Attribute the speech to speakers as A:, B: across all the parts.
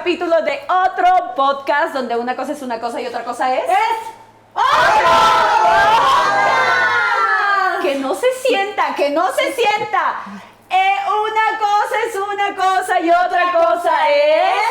A: capítulo de otro podcast donde una cosa es una cosa y otra cosa es... Que no se sienta, que no se sienta. Una cosa es una cosa y otra cosa es...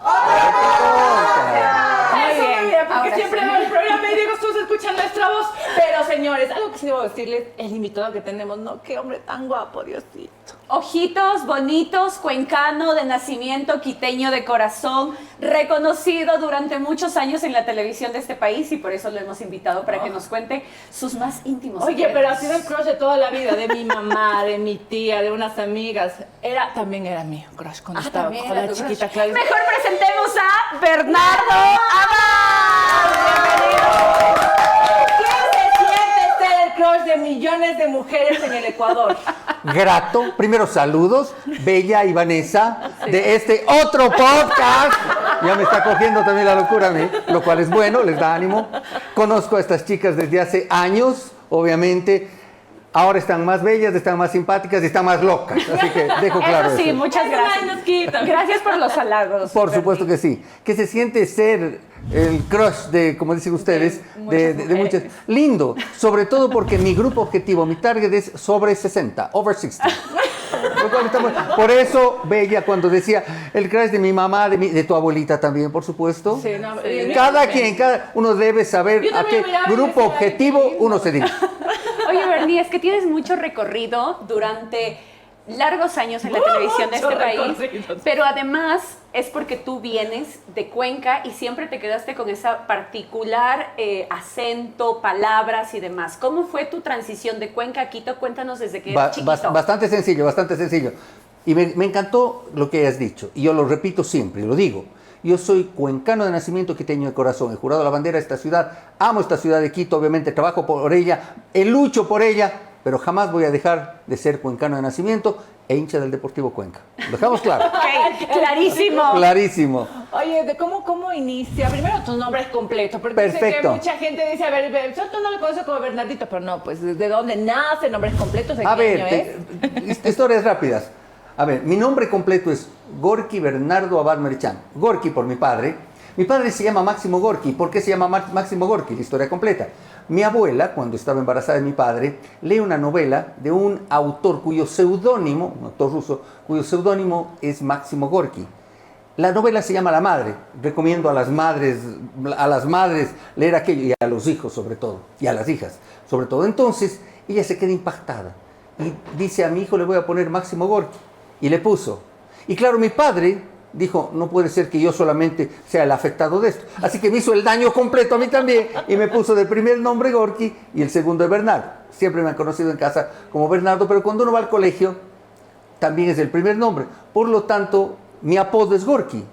B: ¡Otra cosa!
A: Muy bien,
C: Porque
A: ahora
C: siempre
A: sí.
C: veo el programa y digo, todos escuchan nuestra voz. Pero señores, algo que sí debo decirles, el invitado que tenemos, no, qué hombre tan guapo, Diosito.
A: Ojitos bonitos, cuencano de nacimiento, quiteño de corazón, reconocido durante muchos años en la televisión de este país y por eso lo hemos invitado para que nos cuente sus más íntimos
C: Oye,
A: secretos.
C: pero ha sido el crush de toda la vida, de mi mamá, de mi tía, de unas amigas. También era mi crush cuando estaba
A: también
C: con
A: era
C: la
A: tu
C: chiquita,
A: crush.
C: claro.
A: Mejor presentemos a Bernardo Abad. Bienvenido.
C: ¿Quién se siente ser el crush de millones de mujeres en el Ecuador?
B: Grato, primero saludos, Bella y Vanessa, de este otro podcast. Ya me está cogiendo también la locura a mí, lo cual es bueno, les da ánimo. Conozco a estas chicas desde hace años, obviamente. Ahora están más bellas, están más simpáticas y están más locas. Así que dejo claro
A: Eso sí,
B: eso.
A: muchas
C: Eso nadie
A: gracias.
C: nos quita.
A: Gracias por los halagos.
B: Por supuesto que sí. Que se siente ser el crush de, como dicen ustedes, de muchas. Lindo, sobre todo porque mi grupo objetivo, mi target es sobre 60, over 60. Lo cual está muy- Por eso, Bella, cuando decía el crush de mi mamá, de tu abuelita también, por supuesto.
C: Sí, no,
B: Cada uno debe saber
C: Yo
B: a qué
C: también miraba y
B: grupo
C: decía,
B: objetivo
C: "Ay, qué lindo".
B: uno se dirige.
A: Oye, Bernie, es que tienes mucho recorrido durante largos años en la televisión de este
C: Mucho
A: país,
C: recorrido.
A: pero además es porque tú vienes de Cuenca y siempre te quedaste con esa particular acento, palabras y demás. ¿Cómo fue tu transición de Cuenca a Quito? Cuéntanos desde que eras chiquito.
B: Bastante sencillo, bastante sencillo. Y me encantó lo que has dicho, y yo lo repito siempre, y lo digo. Yo soy cuencano de nacimiento, quiteño de corazón. He jurado la bandera de esta ciudad, amo esta ciudad de Quito, obviamente trabajo por ella, lucho por ella, pero jamás voy a dejar de ser cuencano de nacimiento e hincha del Deportivo Cuenca. ¿Lo dejamos claro?
A: Ok, clarísimo.
B: Clarísimo.
C: Oye, ¿cómo inicia? Primero tu nombre es completo, porque sé que
B: Perfecto.
C: mucha gente dice, a ver, yo no lo conozco como Bernardito, pero no, pues ¿de dónde nace? Nombres completos, ¿de
B: A
C: qué año
B: ver,
C: es?
B: historias rápidas. A ver, mi nombre completo es Gorky Bernardo Abad Merchán. Gorky por mi padre. Mi padre se llama Máximo Gorky. ¿Por qué se llama Máximo Gorky? La historia completa. Mi abuela, cuando estaba embarazada de mi padre, lee una novela de un autor cuyo seudónimo, un autor ruso, cuyo seudónimo es Máximo Gorky. La novela se llama La Madre. Recomiendo a las madres leer aquello, y a los hijos sobre todo, y a las hijas sobre todo. Entonces, ella se queda impactada y dice, a mi hijo le voy a poner Máximo Gorky. Y le puso. Y claro, mi padre dijo, no puede ser que yo solamente sea el afectado de esto. Así que me hizo el daño completo a mí también y me puso de primer nombre Gorky y el segundo de Bernardo. Siempre me han conocido en casa como Bernardo, pero cuando uno va al colegio también es el primer nombre. Por lo tanto, mi apodo es Gorky.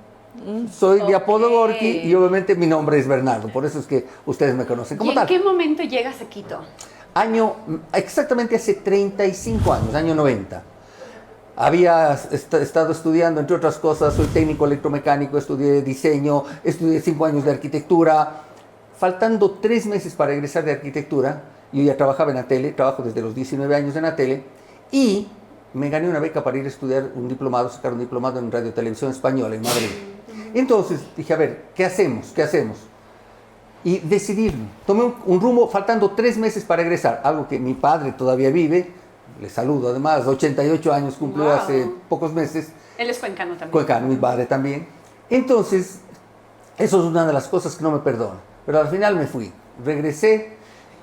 B: Soy de apodo
A: Ok.
B: Gorky y obviamente mi nombre es Bernardo. Por eso es que ustedes me conocen
A: ¿Y
B: como
A: en
B: tal.
A: qué momento llegas a Quito?
B: Exactamente hace 35 años, año 90. Había estado estudiando, entre otras cosas, soy técnico electromecánico, estudié diseño, estudié 5 años de arquitectura. Faltando 3 meses para egresar de arquitectura, yo ya trabajaba en la tele, trabajo desde los 19 años en la tele, y me gané una beca para ir a estudiar un diplomado, sacar un diplomado en Radio Televisión Española en Madrid. Entonces dije, a ver, ¿qué hacemos? ¿Qué hacemos? Y decidirme. Tomé un rumbo faltando 3 meses para egresar, algo que mi padre todavía vive. Le saludo, además, 88 años cumplió
A: Wow.
B: hace pocos meses.
A: Él es cuencano también.
B: Cuencano, mi padre también. Entonces, eso es una de las cosas que no me perdono. Pero al final me fui, regresé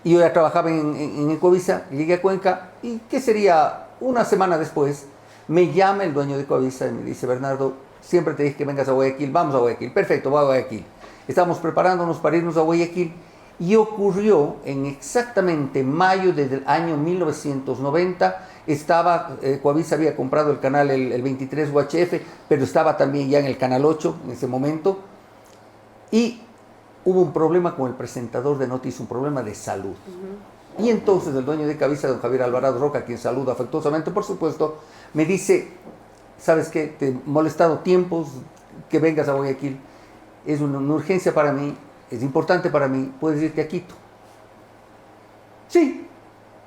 B: y yo ya trabajaba en Ecuavisa, llegué a Cuenca y ¿qué sería? Una semana después me llama el dueño de Ecuavisa y me dice, Bernardo, siempre te dije que vengas a Guayaquil, vamos a Guayaquil. Perfecto, voy a Guayaquil. Estamos preparándonos para irnos a Guayaquil y ocurrió en exactamente mayo del año 1990. Ecuavisa había comprado el canal el 23 UHF, pero estaba también ya en el canal 8 en ese momento. Y hubo un problema con el presentador de noticias, un problema de salud. Y entonces el dueño de Ecuavisa, don Javier Alvarado Roca, a quien saludo afectuosamente, por supuesto, me dice, ¿sabes qué? Te he molestado tiempos, que vengas a Guayaquil. Es una urgencia para mí, es importante para mí, puedes irte a Quito. Sí.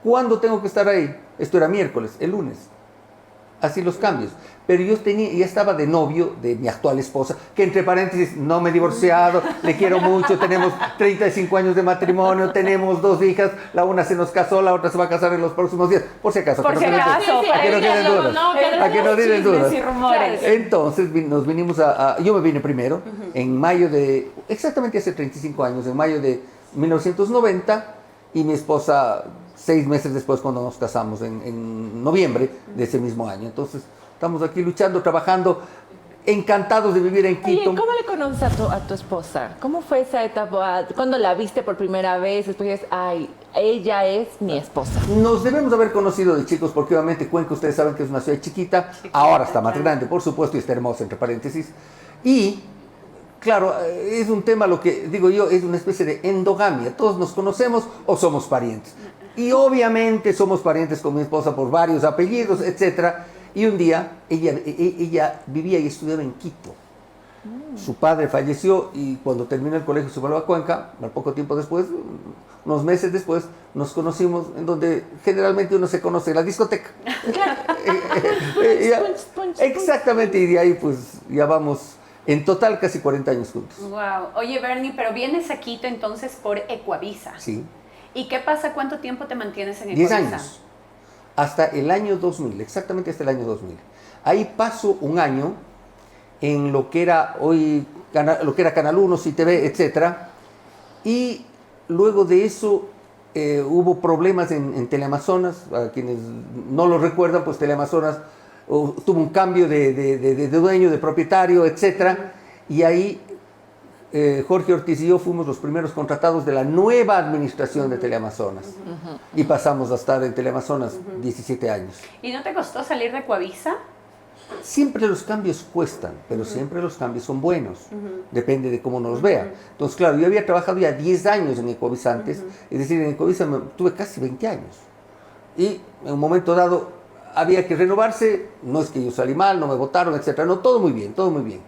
B: ¿Cuándo tengo que estar ahí? Esto era miércoles, el lunes. así los cambios. Pero yo ya estaba de novio de mi actual esposa, que entre paréntesis, no me he divorciado, le quiero mucho, tenemos 35 años de matrimonio, tenemos 2 hijas, la una se nos casó, la otra se va a casar en los próximos días, por si acaso.
A: Por si acaso,
B: para que no queden dudas. Para que no queden dudas.
A: Y rumores.
B: Entonces nos vinimos yo me vine primero, en mayo de, exactamente hace 35 años, en mayo de 1990, y mi esposa 6 meses después cuando nos casamos, en noviembre de ese mismo año. Entonces estamos aquí luchando, trabajando, encantados de vivir en Quito.
C: Oye, ¿cómo le conoces a tu esposa? ¿Cómo fue esa etapa? ¿Cuándo la viste por primera vez? Después dices, ay, ella es mi esposa.
B: Nos debemos haber conocido de chicos, porque obviamente Cuenca, ustedes saben que es una ciudad chiquita, ahora está más grande, por supuesto, y está hermosa, entre paréntesis. Y, claro, es un tema, lo que digo yo, es una especie de endogamia. Todos nos conocemos o somos parientes. Y obviamente somos parientes con mi esposa por varios apellidos, etcétera. Y un día, ella vivía y estudiaba en Quito. Su padre falleció y cuando terminó el colegio se volvió a Cuenca. Al poco tiempo después, unos meses después, nos conocimos en donde generalmente uno se conoce, en la discoteca. Exactamente, y de ahí pues ya vamos en total casi 40 años juntos.
A: Wow. Oye, Bernie, pero vienes a Quito entonces por Ecuavisa.
B: Sí.
A: ¿Y qué pasa? ¿Cuánto tiempo te mantienes en
B: 10
A: Ecuavisa?
B: años. Hasta el año 2000, exactamente hasta el año 2000. Ahí paso un año en lo que era Canal 1, CTV, etcétera. Y luego de eso hubo problemas en Teleamazonas. A quienes no lo recuerdan, pues Teleamazonas tuvo un cambio de dueño, de propietario, etcétera. Y ahí Jorge Ortiz y yo fuimos los primeros contratados de la nueva administración de Teleamazonas. Y pasamos a estar en Teleamazonas 17 años.
A: ¿Y no te costó salir de Ecuavisa?
B: Siempre los cambios cuestan, pero siempre los cambios son buenos. Depende de cómo nos vean. Entonces, claro, yo había trabajado ya 10 años en Ecuavisa antes. Es decir, en Ecuavisa tuve casi 20 años. Y en un momento dado había que renovarse. No es que yo salí mal, no me votaron, etcétera. No, todo muy bien, todo muy bien.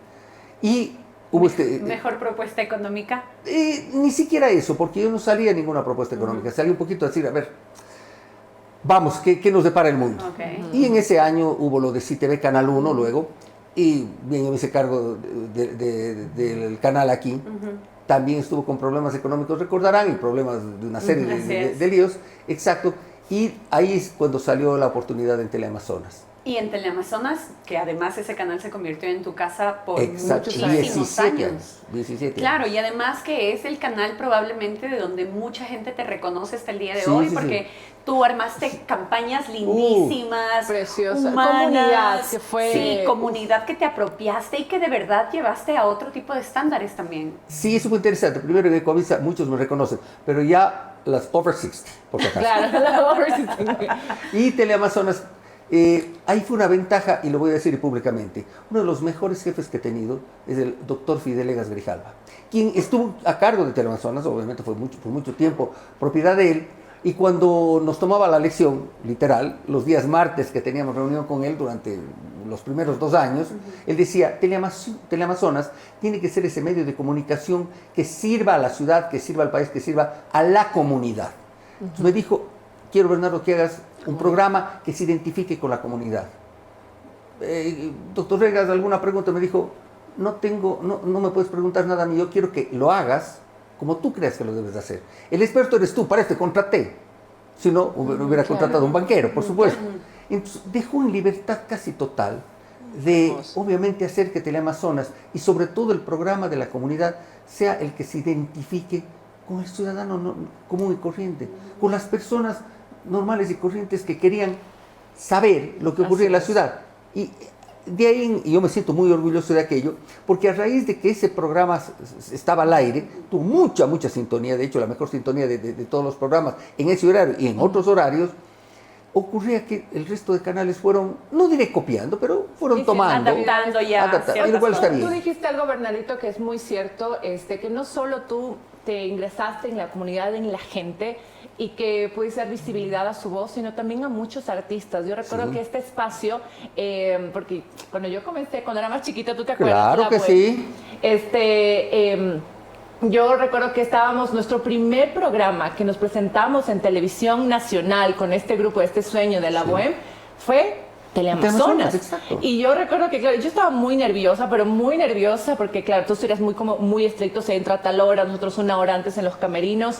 B: Y hubo
A: ¿Mejor propuesta económica?
B: Ni siquiera eso, porque yo no salía ninguna propuesta económica. Salí un poquito a decir, a ver, vamos, ¿qué nos depara el mundo?
A: Okay.
B: Y en ese año hubo lo de CTV Canal 1 luego, y bien, yo me hice cargo del canal aquí. También estuvo con problemas económicos, recordarán, y problemas de una serie de líos. Exacto. Y ahí es cuando salió la oportunidad en Teleamazonas.
A: Y en Teleamazonas, que además ese canal se convirtió en tu casa por muchísimos
B: 17
A: años.
B: 17
A: Claro,
B: años.
A: y además que es el canal probablemente de donde mucha gente te reconoce hasta el día de
B: Sí,
A: hoy,
B: sí,
A: porque tú armaste campañas lindísimas,
C: preciosa.
A: humanas,
C: Comunidad que fue...
A: Sí, comunidad que te apropiaste y que de verdad llevaste a otro tipo de estándares también.
B: Sí, eso fue interesante. Primero en Ecuavisa muchos me reconocen, pero ya las over 60, por si acaso.
C: Claro, la
B: Y Teleamazonas, ahí fue una ventaja, y lo voy a decir públicamente. Uno de los mejores jefes que he tenido es el doctor Fidelegas Grijalva, quien estuvo a cargo de Teleamazonas, obviamente fue por mucho tiempo propiedad de él, y cuando nos tomaba la lección, literal, los días martes que teníamos reunión con él durante los primeros 2 años, él decía, Teleamazonas tiene que ser ese medio de comunicación que sirva a la ciudad, que sirva al país, que sirva a la comunidad. Entonces me dijo, quiero, Bernardo, que hagas un programa que se identifique con la comunidad. Doctor Regas, alguna pregunta, me dijo, no me puedes preguntar nada a mí, yo quiero que lo hagas como tú creas que lo debes de hacer. El experto eres tú, para esto contraté. Si no, hubiera contratado a un banquero, por supuesto. Entonces, dejó en libertad casi total de, obviamente, hacer que Teleamazonas y sobre todo el programa de la comunidad sea el que se identifique con el ciudadano común y corriente, con las personas normales y corrientes que querían saber lo que ocurría en la ciudad. Y de ahí yo me siento muy orgulloso de aquello, porque a raíz de que ese programa estaba al aire, tuvo mucha sintonía, de hecho la mejor sintonía de todos los programas en ese horario y en otros horarios, ocurría que el resto de canales fueron, no diré copiando, pero fueron tomando.
A: Adaptando ya.
B: Y lo cual está bien.
C: Tú dijiste algo, Bernardito, que es muy cierto, que no solo tú te ingresaste en la comunidad, en la gente, y que pudiste dar visibilidad a su voz, sino también a muchos artistas. Yo recuerdo que este espacio, porque cuando yo comencé, cuando era más chiquita, ¿tú te acuerdas?
B: Claro que sí.
C: Yo recuerdo que estábamos, nuestro primer programa que nos presentamos en televisión nacional con este grupo, este sueño de la Bohème, fue Teleamazonas.
B: Exacto.
C: Y yo recuerdo que, claro, yo estaba muy nerviosa, pero muy nerviosa porque, claro, tú eres muy estricto, se entra a tal hora, nosotros una hora antes en los camerinos.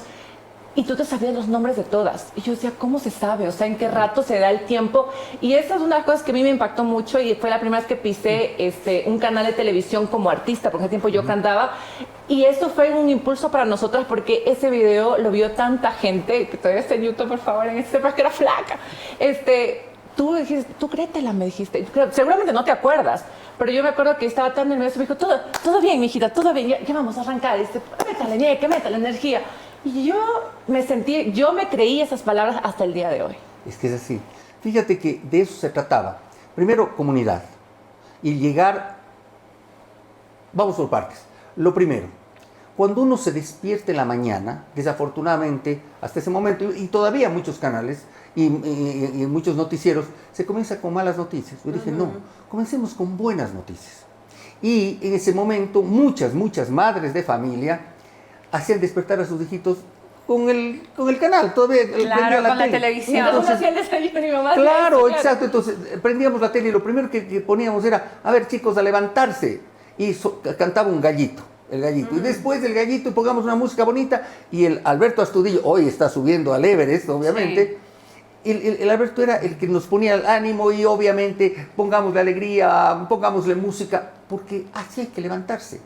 C: Y tú te sabías los nombres de todas. Y yo decía, ¿cómo se sabe? O sea, ¿en qué rato se da el tiempo? Y esa es una de las cosas que a mí me impactó mucho y fue la primera vez que pisé un canal de televisión como artista, porque ese tiempo yo cantaba. Y eso fue un impulso para nosotras porque ese video lo vio tanta gente, que todavía está en YouTube, por favor, en este sepas que era flaca. Tú dijiste, tú créetela, me dijiste. Seguramente no te acuerdas, pero yo me acuerdo que estaba tan nerviosa. Me dijo, todo bien, mijita, todo bien, ya vamos a arrancar. Métale, ñeque, métale energía. Y yo me creí esas palabras hasta el día de hoy.
B: Es que es así. Fíjate que de eso se trataba. Primero, comunidad. Y llegar, vamos por partes. Lo primero, cuando uno se despierta en la mañana, desafortunadamente, hasta ese momento, y todavía muchos canales y muchos noticieros, se comienza con malas noticias. Yo dije, no, comencemos con buenas noticias. Y en ese momento, muchas madres de familia hacían despertar a sus hijitos con el canal, todavía
A: claro, con la televisión.
C: Entonces hacía el desayuno y mi mamá.
B: Claro, exacto. Entonces prendíamos la tele y lo primero que poníamos era, a ver chicos, a levantarse. Y cantaba un gallito, el gallito. Y después del gallito pongamos una música bonita y el Alberto Astudillo, hoy está subiendo al Everest, obviamente. Sí. El Alberto era el que nos ponía el ánimo y obviamente pongámosle alegría, pongámosle música, porque así hay que levantarse.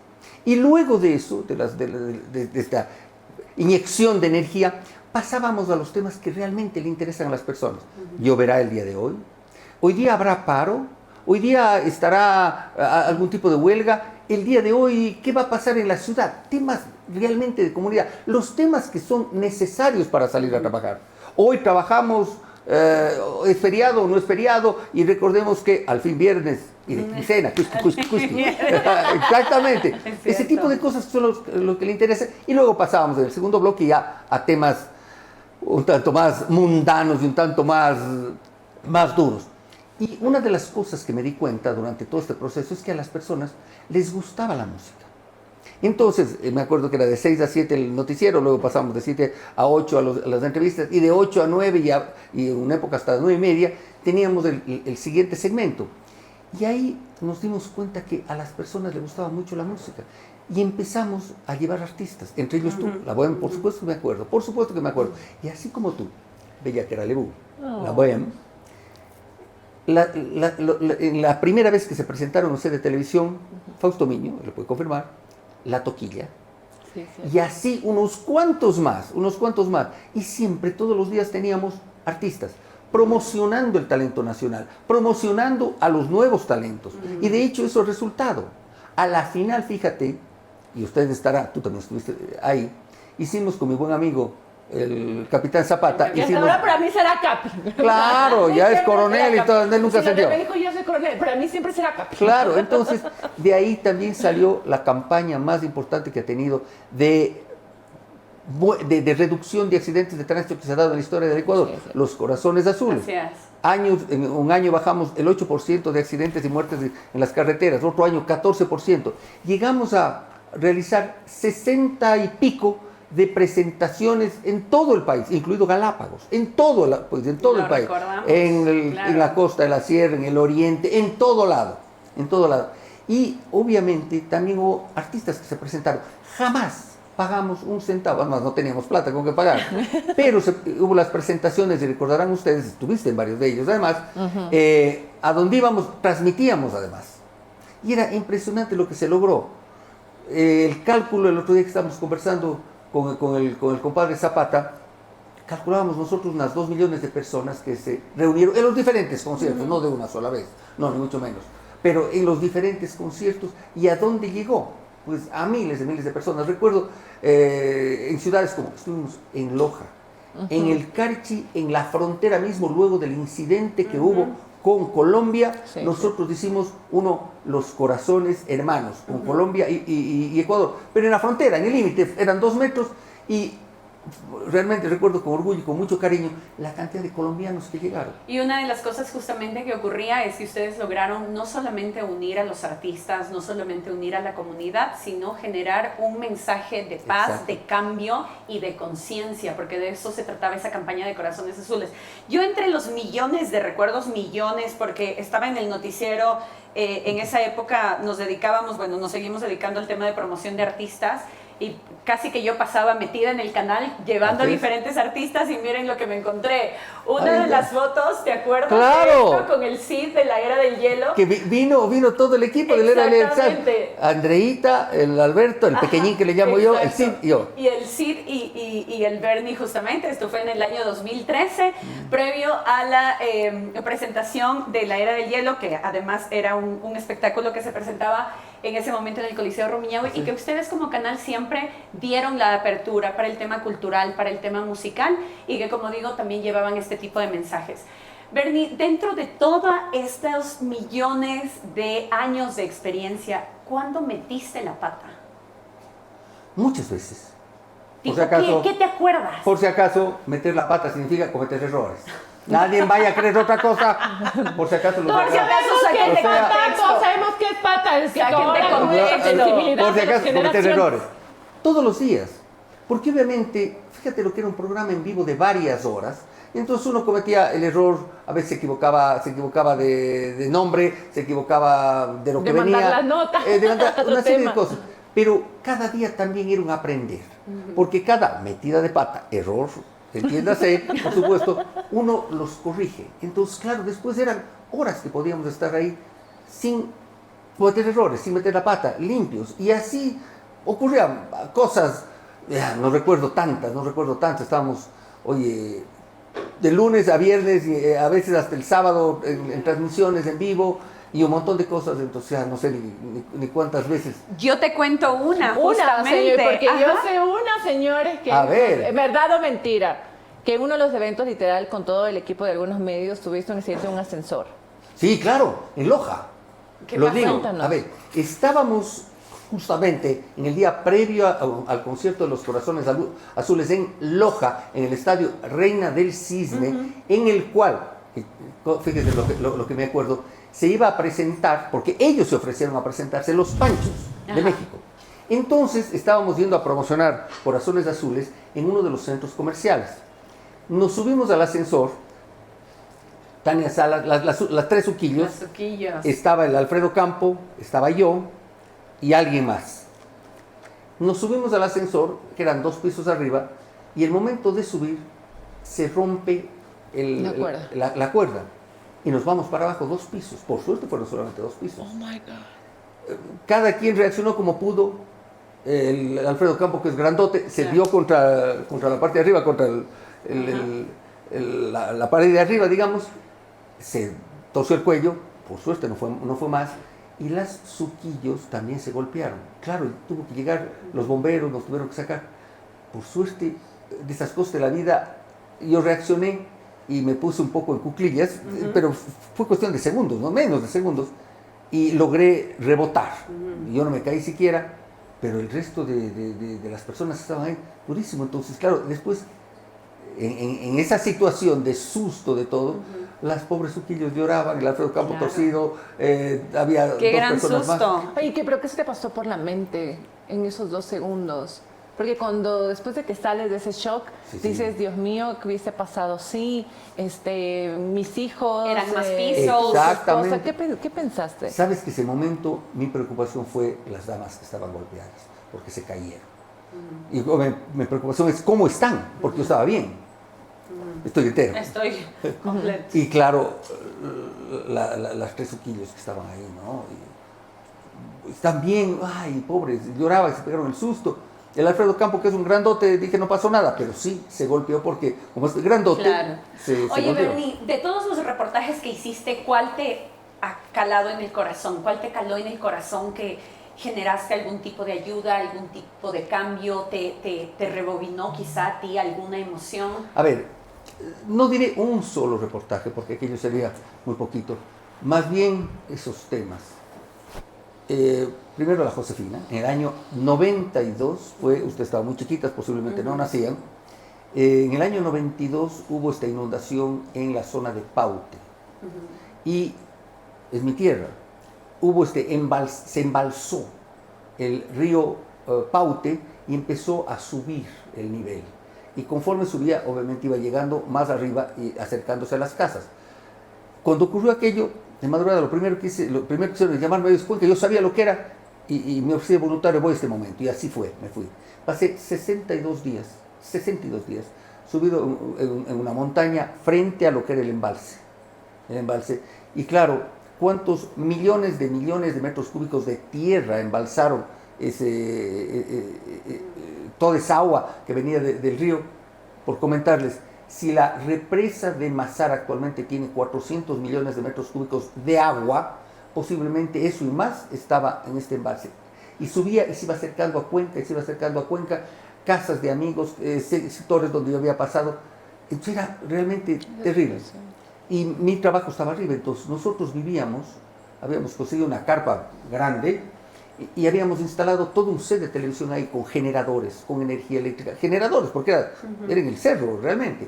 B: Y luego de eso, de esta inyección de energía, pasábamos a los temas que realmente le interesan a las personas. ¿Lloverá el día de hoy? ¿Hoy día habrá paro? ¿Hoy día estará algún tipo de huelga? El día de hoy, ¿qué va a pasar en la ciudad? Temas realmente de comunidad. Los temas que son necesarios para salir a trabajar. Hoy trabajamos, es feriado o no es feriado, y recordemos que al fin viernes y de quincena, cuski. Exactamente. Ese tipo de cosas son lo que le interesa. Y luego pasábamos del segundo bloque ya a temas un tanto más mundanos y un tanto más duros. Y una de las cosas que me di cuenta durante todo este proceso es que a las personas les gustaba la música. Entonces, me acuerdo que era de 6 a 7 el noticiero, luego pasamos de 7 a 8 a las entrevistas, y de 8 a 9 y en una época hasta las 9:30 teníamos el siguiente segmento. Y ahí nos dimos cuenta que a las personas les gustaba mucho la música. Y empezamos a llevar artistas, entre ellos tú, la Bohème, por supuesto que me acuerdo. Y así como tú, Bellaquera Lebu, la Bohème, la primera vez que se presentaron en de televisión, Fausto Miño, lo puede confirmar, La Toquilla, sí. Y así unos cuantos más, y siempre, todos los días teníamos artistas, promocionando el talento nacional, promocionando a los nuevos talentos, y de hecho eso es resultado. A la final, fíjate, y usted estará, tú también estuviste ahí, hicimos con mi buen amigo, el capitán Zapata.
C: Y hasta ahora para mí será Capi.
B: Claro, ya es coronel y todo, él nunca se dio.
C: Me dijo, yo soy coronel, para mí siempre será Capi.
B: Claro, entonces de ahí también salió la campaña más importante que ha tenido de reducción de accidentes de tránsito que se ha dado en la historia del Ecuador, sí. Los Corazones Azules. En un año bajamos el 8% de accidentes y muertes en las carreteras, otro año 14%. Llegamos a realizar 60 y pico de presentaciones en todo el país, incluido Galápagos, en todo el país, en la costa de la sierra, en el oriente, en todo lado. Y obviamente también hubo artistas que se presentaron. Jamás pagamos un centavo, además no teníamos plata con que pagar, pero hubo las presentaciones, y recordarán ustedes, estuviste en varios de ellos, además, a donde íbamos, transmitíamos además. Y era impresionante lo que se logró. El cálculo, el otro día que estábamos conversando con el compadre Zapata, calculábamos nosotros unas 2 millones de personas que se reunieron en los diferentes conciertos, no de una sola vez, no, ni mucho menos, pero en los diferentes conciertos. ¿Y a dónde llegó? Pues a miles de personas. Recuerdo en ciudades como estuvimos en Loja, en el Carchi, en la frontera mismo, luego del incidente que hubo con Colombia, sí, nosotros hicimos los corazones hermanos, con Colombia y Ecuador, pero en la frontera, en el límite, eran 2 metros, y realmente recuerdo con orgullo y con mucho cariño la cantidad de colombianos que llegaron.
A: Y una de las cosas justamente que ocurría es que ustedes lograron no solamente unir a los artistas, no solamente unir a la comunidad, sino generar un mensaje de paz,
B: Exacto.
A: de cambio y de conciencia, porque de eso se trataba esa campaña de Corazones Azules. Yo entre los millones de recuerdos, millones, porque estaba en el noticiero, en esa época nos dedicábamos, bueno, nos seguimos dedicando al tema de promoción de artistas, y casi que yo pasaba metida en el canal llevando a
B: Así es.
A: diferentes artistas y miren lo que me encontré. Una
B: Ay,
A: de las fotos, ¿te acuerdas?
B: ¡Claro!
A: De esto? Con el Cid de la Era del Hielo.
B: Que vino todo el equipo del Era del
A: Exactamente.
B: Andreita, el Alberto, el pequeñín que le llamo yo, el Cid
A: Exacto.
B: y yo.
A: Y el Cid y el Bernie justamente, esto fue en el año 2013, previo a la presentación de la Era del Hielo, que además era un espectáculo que se presentaba en ese momento en el Coliseo Rumiñahui, y que ustedes como canal siempre dieron la apertura para el tema cultural, para el tema musical, y que como digo también llevaban este tipo de mensajes. Bernie, dentro de todos estos millones de años de experiencia, ¿cuándo metiste la pata?
B: Muchas veces. Por
A: Tipo,
B: si acaso,
A: ¿qué te acuerdas?
B: por si acaso, meter la pata significa cometer errores. Nadie vaya a creer otra cosa. Por si acaso,
A: Por si acaso, saquen de
B: O sea,
A: contexto.
C: Todos sabemos qué es pata, es que
A: Saquen de
C: ahora con
A: contexto.
C: la sensibilidad
B: por si
C: de las
B: acaso, cometer
C: generaciones.
B: errores. Todos los días. Porque obviamente, fíjate lo que era un programa en vivo de varias horas. Y entonces uno cometía el error, a veces se equivocaba de nombre, se equivocaba de lo que
C: De mandar
B: venía.
C: la nota.
B: De mandar
C: Otro
B: una serie
C: tema.
B: de cosas. Pero cada día también era un aprender. Porque cada metida de pata, error, entiéndase, por supuesto, uno los corrige. Entonces, claro, después eran horas que podíamos estar ahí sin cometer errores, sin meter la pata, limpios. Y así ocurrían cosas, no recuerdo tantas, estábamos, oye, de lunes a viernes, y a veces hasta el sábado en transmisiones en vivo, y un montón de cosas, entonces ya no sé ni cuántas veces.
A: Yo te cuento una,
C: Una,
A: justamente.
C: señor, porque yo
A: Ajá.
C: sé una, señores, que
B: A ver.
C: verdad o mentira, que en uno de los eventos, literal, con todo el equipo de algunos medios, tuviste un accidente en un ascensor.
B: Sí, claro, en Loja.
A: ¿Qué
B: Lo
A: pasó?
B: digo.
C: Cuéntanos.
B: A ver, estábamos justamente en el día previo al concierto de los Corazones Azules en Loja, en el estadio Reina del Cisne, en el cual, fíjese lo que me acuerdo, se iba a presentar, porque ellos se ofrecieron a presentarse, los Panchos de
A: Ajá.
B: México. Entonces estábamos yendo a promocionar Corazones Azules en uno de los centros comerciales. Nos subimos al ascensor, Tania Salas, las tres suquillos,
A: Los suquillos.
B: estaba el Alfredo Campo, estaba yo y alguien más. Nos subimos al ascensor, que eran 2 pisos arriba, y el momento de subir se rompe la cuerda. Y nos vamos para abajo 2 pisos. Por suerte fueron solamente 2 pisos.
C: Oh my God.
B: Cada quien reaccionó como pudo. El Alfredo Campo, que es grandote, se
A: Claro.
B: dio contra la parte de arriba, contra la pared de arriba, digamos. Se torció el cuello, por suerte no fue más. Y las suquillos también se golpearon. Claro, tuvo que llegar los bomberos, nos tuvieron que sacar. Por suerte, de esas cosas de la vida, yo reaccioné y me puse un poco en cuclillas, pero fue cuestión de segundos, no menos de segundos, y logré rebotar. Yo no me caí siquiera, pero el resto de las personas que estaban ahí, durísimo. Entonces, claro, después, en esa situación de susto de todo, las pobres suquillos lloraban, el Alfredo Campo
A: Claro.
B: torcido, había
A: Qué
B: 2
A: gran
B: personas más.
A: susto.
C: Oye, ¿pero qué se te pasó por la mente en esos 2 segundos? Porque después de que sales de ese shock,
B: Sí, sí.
C: dices, Dios mío, ¿qué hubiese pasado? Sí, mis hijos...
A: Eran más pisos.
C: su esposa.
B: Exactamente.
C: ¿Qué pensaste?
B: Sabes que ese momento mi preocupación fue las damas que estaban golpeadas, porque se cayeron. Y mi preocupación es cómo están, porque yo estaba bien. Estoy entero.
A: Estoy completo.
B: Y claro, las 3 suquillos que estaban ahí, ¿no? Y están bien, ay, pobres, lloraban, se pegaron el susto. El Alfredo Campo, que es un grandote, dije no pasó nada, pero sí se golpeó porque, como es grandote,
A: Claro.
B: se
A: Oye,
B: golpeó.
A: Bernie, de todos los reportajes que hiciste, ¿cuál te ha calado en el corazón? ¿Cuál te caló en el corazón que generaste algún tipo de ayuda, algún tipo de cambio? ¿Te rebobinó quizá a ti alguna emoción?
B: A ver, no diré un solo reportaje, porque aquello sería muy poquito. Más bien esos temas. Primero la Josefina, en el año 92, usted estaba muy chiquitas, posiblemente no nacían, En el año 92 hubo esta inundación en la zona de Paute. Y es mi tierra. Hubo se embalsó el río Paute y empezó a subir el nivel. Y conforme subía, obviamente iba llegando más arriba y acercándose a las casas. Cuando ocurrió aquello, de madrugada, lo primero que hice es llamarme a Cuenca. Yo sabía lo que era y me ofrecí voluntario, voy a este momento. Y así fue, me fui. Pasé 62 días subido en una montaña frente a lo que era el embalse. Y claro, cuántos millones de metros cúbicos de tierra embalsaron toda esa agua que venía del río. Por comentarles, si la represa de Mazar actualmente tiene 400 millones de metros cúbicos de agua, posiblemente eso y más estaba en este embalse. Y subía y se iba acercando a Cuenca, casas de amigos, sectores donde yo había pasado. Entonces era realmente terrible. Y mi trabajo estaba arriba, entonces nosotros habíamos conseguido una carpa grande y habíamos instalado todo un set de televisión ahí con generadores, con energía eléctrica. Generadores, porque era en el cerro realmente.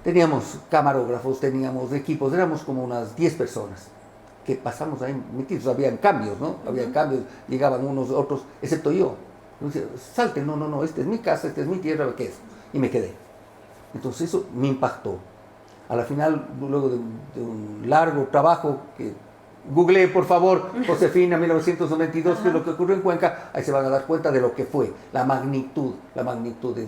B: Teníamos camarógrafos, teníamos equipos, éramos como unas 10 personas que pasamos ahí metidos. Habían cambios, ¿no? Había cambios, llegaban unos, otros, excepto yo. Yo decía, salten, no, esta es mi casa, esta es mi tierra, ¿qué es? Y me quedé. Entonces eso me impactó. A la final, luego de un largo trabajo que googleé, por favor, Josefina 1992, que es lo que ocurrió en Cuenca, ahí se van a dar cuenta de lo que fue, la magnitud de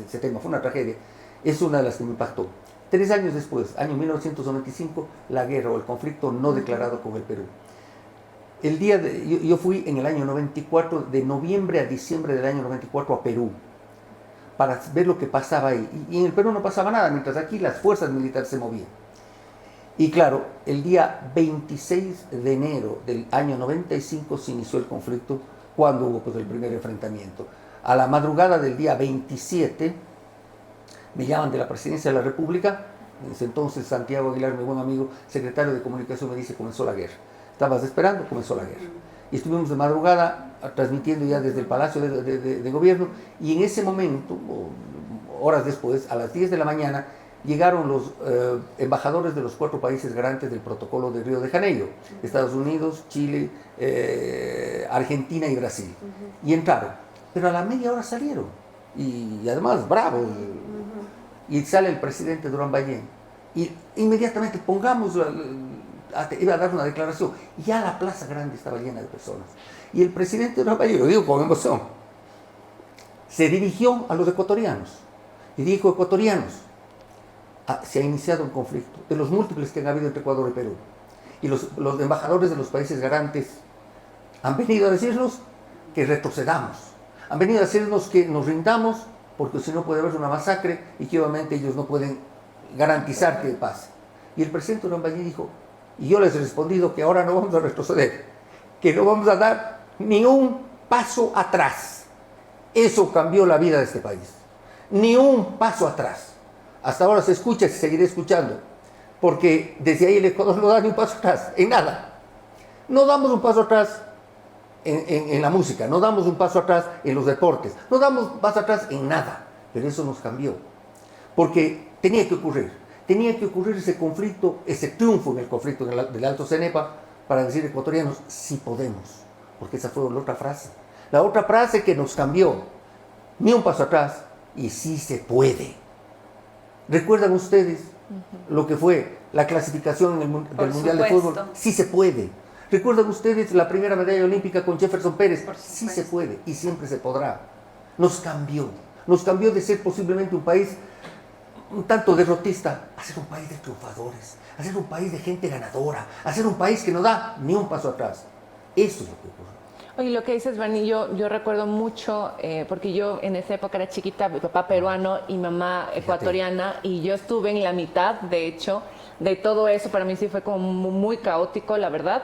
B: ese tema. Fue una tragedia. Es una de las que me impactó. 3 años después, año 1995, la guerra o el conflicto no declarado con el Perú. Yo fui en el año 94, de noviembre a diciembre del año 94 a Perú, para ver lo que pasaba ahí. Y en el Perú no pasaba nada, mientras aquí las fuerzas militares se movían. Y claro, el día 26 de enero del año 95 se inició el conflicto, cuando hubo pues el primer enfrentamiento. A la madrugada del día 27, me llaman de la Presidencia de la República. En ese entonces Santiago Aguilar, mi buen amigo, secretario de Comunicación, me dice, comenzó la guerra. Estabas esperando, comenzó la guerra. Y estuvimos de madrugada transmitiendo ya desde el Palacio de Gobierno, y en ese momento, horas después, a las 10 de la mañana, llegaron los embajadores de los 4 países garantes del protocolo de Río de Janeiro, Estados Unidos, Chile, Argentina y Brasil. Y entraron, pero a la media hora salieron, y además bravos. Y sale el presidente Durán Ballén, y inmediatamente iba a dar una declaración, y ya la Plaza Grande estaba llena de personas. Y el presidente Durán Ballén, lo digo con emoción, se dirigió a los ecuatorianos, y dijo: ecuatorianos, se ha iniciado un conflicto, de los múltiples que han habido entre Ecuador y Perú. Y los embajadores de los países garantes han venido a decirnos que retrocedamos, han venido a decirnos que nos rindamos, porque si no puede haber una masacre y que obviamente ellos no pueden garantizar que pase. Y el presidente Durán Ballén dijo, y yo les he respondido que ahora no vamos a retroceder, que no vamos a dar ni un paso atrás. Eso cambió la vida de este país. Ni un paso atrás. Hasta ahora se escucha y se seguirá escuchando, porque desde ahí el Ecuador no da ni un paso atrás, en nada. No damos un paso atrás en la música, no damos un paso atrás en los deportes, no damos un paso atrás en nada, pero eso nos cambió, porque tenía que ocurrir ese conflicto, ese triunfo en el conflicto del Alto Cenepa, para decir, ecuatorianos, sí podemos, porque esa fue la otra frase que nos cambió, ni un paso atrás, y sí se puede. ¿Recuerdan ustedes lo que fue la clasificación del Mundial de Fútbol? Sí se puede. ¿Recuerdan ustedes la primera medalla olímpica con Jefferson Pérez? Sí se puede y siempre se podrá. Nos cambió de ser posiblemente un país un tanto derrotista a ser un país de triunfadores, a ser un país de gente ganadora, a ser un país que no da ni un paso atrás. Eso es lo que ocurre.
C: Oye, lo que dices, Bernie, yo recuerdo mucho, porque yo en esa época era chiquita, mi papá peruano y mamá ecuatoriana, y yo estuve en la mitad, de hecho, de todo eso. Para mí sí fue como muy caótico, la verdad.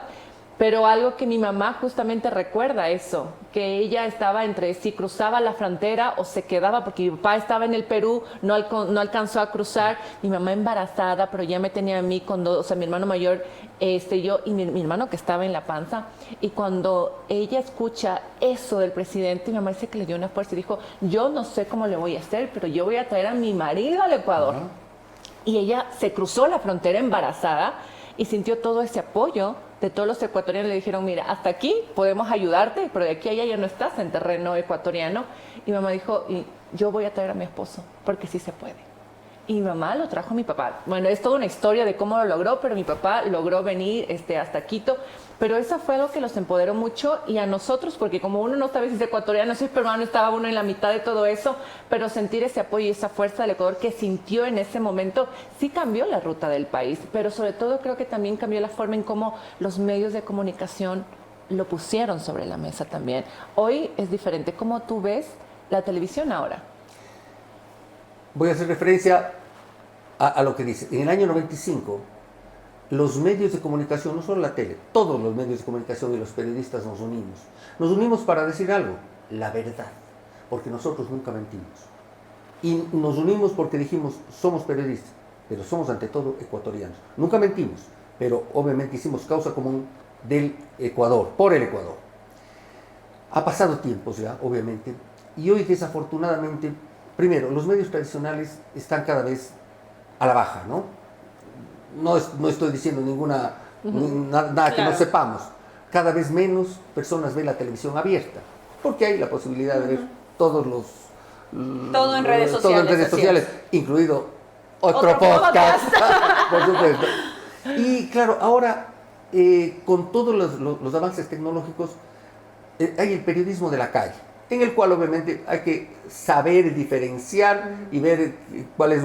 C: Pero algo que mi mamá justamente recuerda eso, que ella estaba entre si cruzaba la frontera o se quedaba, porque mi papá estaba en el Perú, no alcanzó a cruzar, mi mamá embarazada, pero ya me tenía a mí con dos, o sea, mi hermano mayor, yo y mi hermano que estaba en la panza, y cuando ella escucha eso del presidente, mi mamá dice que le dio una fuerza y dijo, yo no sé cómo le voy a hacer, pero yo voy a traer a mi marido al Ecuador. Y ella se cruzó la frontera embarazada y sintió todo ese apoyo de todos los ecuatorianos. Le dijeron, mira, hasta aquí podemos ayudarte, pero de aquí a allá ya no estás en terreno ecuatoriano. Y mamá dijo, y yo voy a traer a mi esposo, porque sí se puede. Y mi mamá lo trajo a mi papá. Bueno, es toda una historia de cómo lo logró, pero mi papá logró venir hasta Quito. Pero eso fue algo que los empoderó mucho y a nosotros, porque como uno no sabe si es ecuatoriano, si es peruano, estaba uno en la mitad de todo eso, pero sentir ese apoyo y esa fuerza del Ecuador que sintió en ese momento, sí cambió la ruta del país, pero sobre todo creo que también cambió la forma en cómo los medios de comunicación lo pusieron sobre la mesa también. Hoy es diferente. ¿Cómo tú ves la televisión ahora?
B: Voy a hacer referencia a lo que dice. En el año 95, los medios de comunicación, no solo la tele, todos los medios de comunicación y los periodistas nos unimos. Nos unimos para decir algo, la verdad, porque nosotros nunca mentimos. Y nos unimos porque dijimos, somos periodistas, pero somos ante todo ecuatorianos. Nunca mentimos, pero obviamente hicimos causa común del Ecuador, por el Ecuador. Ha pasado tiempos ya, obviamente, y hoy desafortunadamente, primero, los medios tradicionales están cada vez a la baja, ¿no? No estoy diciendo nada que no sepamos. Cada vez menos personas ven la televisión abierta, porque hay la posibilidad de ver
A: todo en redes sociales.
B: Todo en redes sociales, incluido otro podcast, por supuesto. Y claro, ahora, con todos los avances tecnológicos, hay el periodismo de la calle, en el cual obviamente hay que saber diferenciar y ver cuál es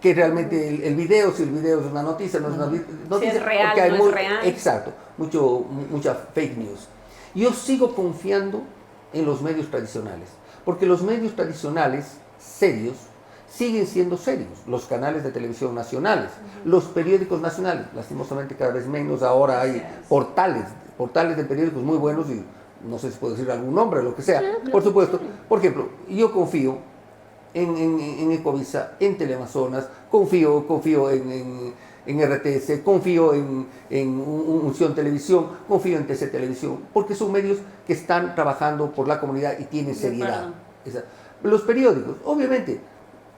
B: que realmente el video, si el video es una noticia, no es una noticia,
A: si es real,
B: porque hay
A: no es real.
B: Exacto, mucha fake news. Yo sigo confiando en los medios tradicionales, porque los medios tradicionales serios siguen siendo serios, los canales de televisión nacionales, los periódicos nacionales, lastimosamente cada vez menos, ahora hay portales de periódicos muy buenos y no sé si puedo decir algún nombre, lo que sea, por supuesto. Por ejemplo, yo confío en Ecovisa, en Teleamazonas, confío en RTS, confío en Unción Televisión, confío en TC Televisión, porque son medios que están trabajando por la comunidad y tienen seriedad. Los periódicos, obviamente,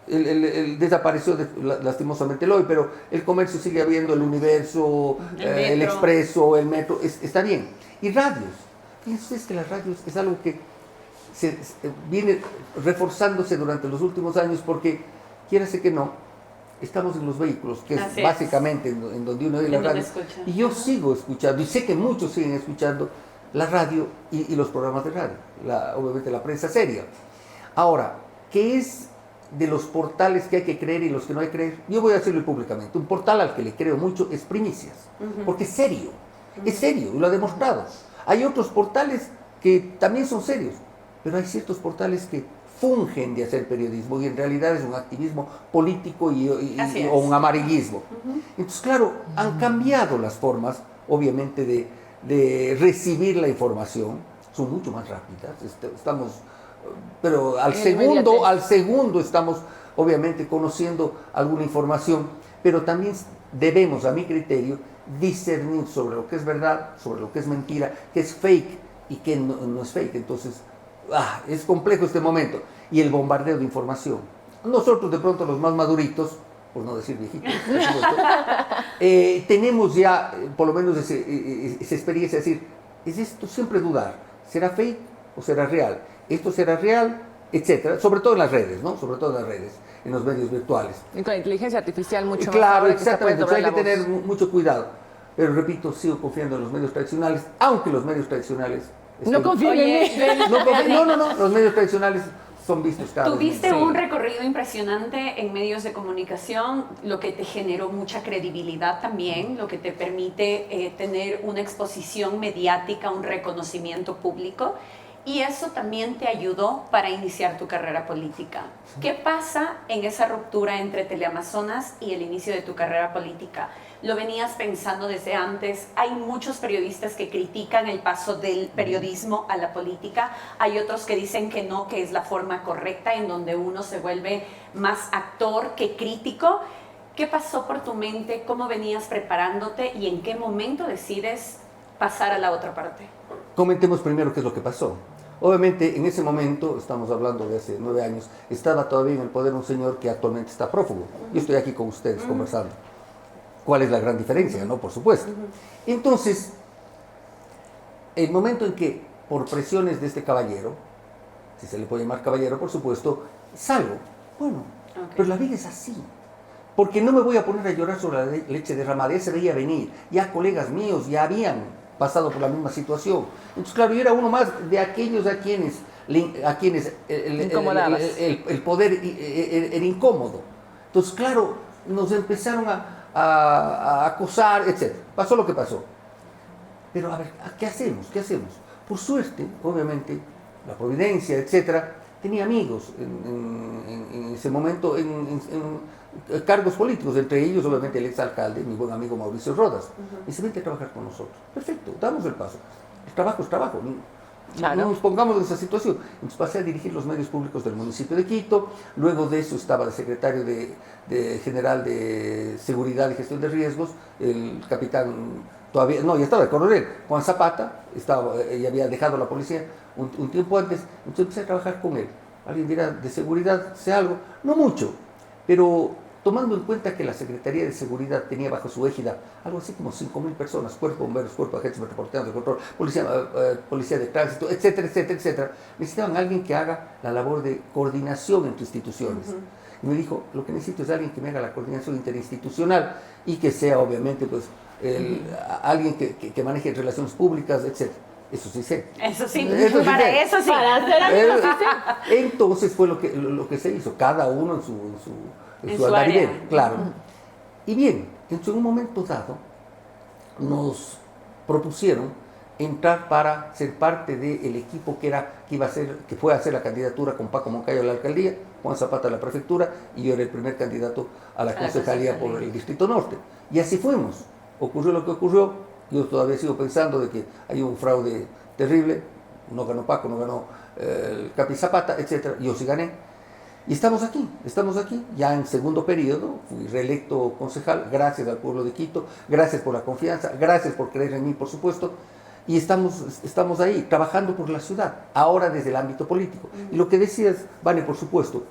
B: desapareció lastimosamente el Hoy, pero el Comercio sigue habiendo, el Universo, el Expreso, el Metro, está bien. Y radios. Fíjense ustedes que las radios es algo que se viene reforzándose durante los últimos años porque, quiérase que no, estamos en los vehículos, que es básicamente en donde uno oye la radio. Y yo sigo escuchando, y sé que muchos siguen escuchando la radio y los programas de radio, obviamente la prensa seria. Ahora, ¿qué es de los portales que hay que creer y los que no hay que creer? Yo voy a decirlo públicamente. Un portal al que le creo mucho es Primicias, porque es serio, y lo ha demostrado. Hay otros portales que también son serios, pero hay ciertos portales que fungen de hacer periodismo y en realidad es un activismo político o un amarillismo. Entonces, claro, han cambiado las formas, obviamente, de recibir la información. Son mucho más rápidas, pero al segundo estamos, obviamente, conociendo alguna información, pero también debemos, a mi criterio, discernir sobre lo que es verdad, sobre lo que es mentira, que es fake y que no es fake. Entonces, es complejo este momento. Y el bombardeo de información. Nosotros, de pronto, los más maduritos, por no decir viejitos, tenemos ya, por lo menos, esa experiencia de decir, es esto siempre dudar, ¿será fake o será real? ¿Esto será real? Etcétera, sobre todo en las redes, ¿no? Sobre todo en las redes, en los medios virtuales.
C: Y con la inteligencia artificial mucho más.
B: Claro, exactamente, entonces hay que tener mucho cuidado. Pero repito, sigo confiando en los medios tradicionales, aunque los medios tradicionales...
C: No confío en mí.
B: No, los medios tradicionales son vistos cada vez.
A: Tuviste un recorrido impresionante en medios de comunicación, lo que te generó mucha credibilidad también, lo que te permite tener una exposición mediática, un reconocimiento público. Y eso también te ayudó para iniciar tu carrera política. ¿Qué pasa en esa ruptura entre Teleamazonas y el inicio de tu carrera política? ¿Lo venías pensando desde antes? Hay muchos periodistas que critican el paso del periodismo a la política. Hay otros que dicen que no, que es la forma correcta en donde uno se vuelve más actor que crítico. ¿Qué pasó por tu mente? ¿Cómo venías preparándote? ¿Y en qué momento decides pasar a la otra parte?
B: Comentemos primero qué es lo que pasó. Obviamente, en ese momento, estamos hablando de hace 9 años, estaba todavía en el poder un señor que actualmente está prófugo. Yo estoy aquí con ustedes conversando. ¿Cuál es la gran diferencia? ¿No? Por supuesto. Entonces, el momento en que, por presiones de este caballero, si se le puede llamar caballero, por supuesto, salgo. Bueno, pero la vida es así. Porque no me voy a poner a llorar sobre la leche derramada. Ya se veía venir. Ya colegas míos ya habían pasado por la misma situación. Entonces, claro, yo era uno más de aquellos a quienes el poder era incómodo. Entonces, claro, nos empezaron a acosar, etc. Pasó lo que pasó. Pero, a ver, ¿qué hacemos? ¿Qué hacemos? Por suerte, obviamente, la providencia, etcétera, tenía amigos en ese momento en cargos políticos, entre ellos obviamente el exalcalde, mi buen amigo Mauricio Rodas. Y dice, vente a trabajar con nosotros. Perfecto, damos el paso. El trabajo es trabajo.
C: Claro.
B: No nos pongamos en esa situación. Entonces pasé a dirigir los medios públicos del municipio de Quito. Luego de eso estaba de secretario de general de Seguridad y Gestión de Riesgos, el capitán, todavía, no, ya estaba de coronel, Juan Zapata, ya había dejado la policía un tiempo antes. Entonces empecé a trabajar con él. Alguien dirá, de seguridad, sé algo, no mucho, pero tomando en cuenta que la Secretaría de Seguridad tenía bajo su égida algo así como 5.000 personas, cuerpo de bomberos, cuerpo de agentes metropolitanos de control, policía de tránsito, etcétera, etcétera, etcétera, necesitaban alguien que haga la labor de coordinación entre instituciones. Y me dijo, lo que necesito es alguien que me haga la coordinación interinstitucional y que sea obviamente pues alguien que maneje relaciones públicas, etcétera. Eso sí sé.
A: Eso sí,
B: Eso sí
A: para
B: sé.
A: eso sí.
C: Para hacer algo sí sé.
B: Entonces fue lo que se hizo, cada uno en su andarivel,
A: área.
B: claro. Y bien, entonces en un momento dado nos propusieron entrar para ser parte del equipo que fue a hacer la candidatura con Paco Moncayo a la alcaldía, Juan Zapata a la prefectura, y yo era el primer candidato a la concejalía por el Distrito Norte. Y así fuimos. Ocurrió lo que ocurrió. Yo todavía sigo pensando de que hay un fraude terrible. No ganó Paco, no ganó el Capi Zapata, etc. Yo sí gané. Y estamos aquí, ya en segundo periodo. Fui reelecto concejal, gracias al pueblo de Quito, gracias por la confianza, gracias por creer en mí, por supuesto. Y estamos ahí, trabajando por la ciudad, ahora desde el ámbito político. Y lo que decías, Vane, por supuesto,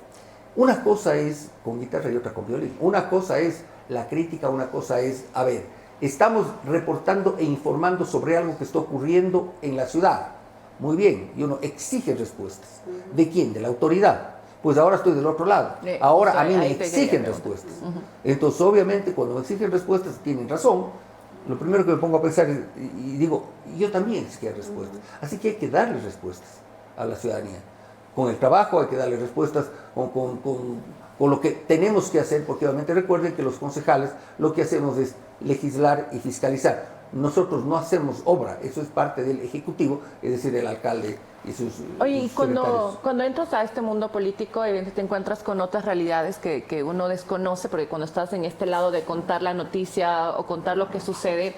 B: una cosa es con guitarra y otra con violín. Una cosa es la crítica, una cosa es, a ver, estamos reportando e informando sobre algo que está ocurriendo en la ciudad. Muy bien, y uno exige respuestas. ¿De quién? De la autoridad. Pues ahora estoy del otro lado. Ahora a mí me exigen respuestas. Entonces, obviamente, cuando me exigen respuestas, tienen razón. Lo primero que me pongo a pensar es, y digo, yo también exigía respuestas. Así que hay que darle respuestas a la ciudadanía. Con el trabajo hay que darle respuestas con lo que tenemos que hacer, porque obviamente recuerden que los concejales lo que hacemos es legislar y fiscalizar. Nosotros no hacemos obra, eso es parte del Ejecutivo, es decir, el alcalde y sus
C: Oye, y
B: secretarios.
C: cuando entras a este mundo político, evidentemente te encuentras con otras realidades que uno desconoce, porque cuando estás en este lado de contar la noticia o contar lo que sucede,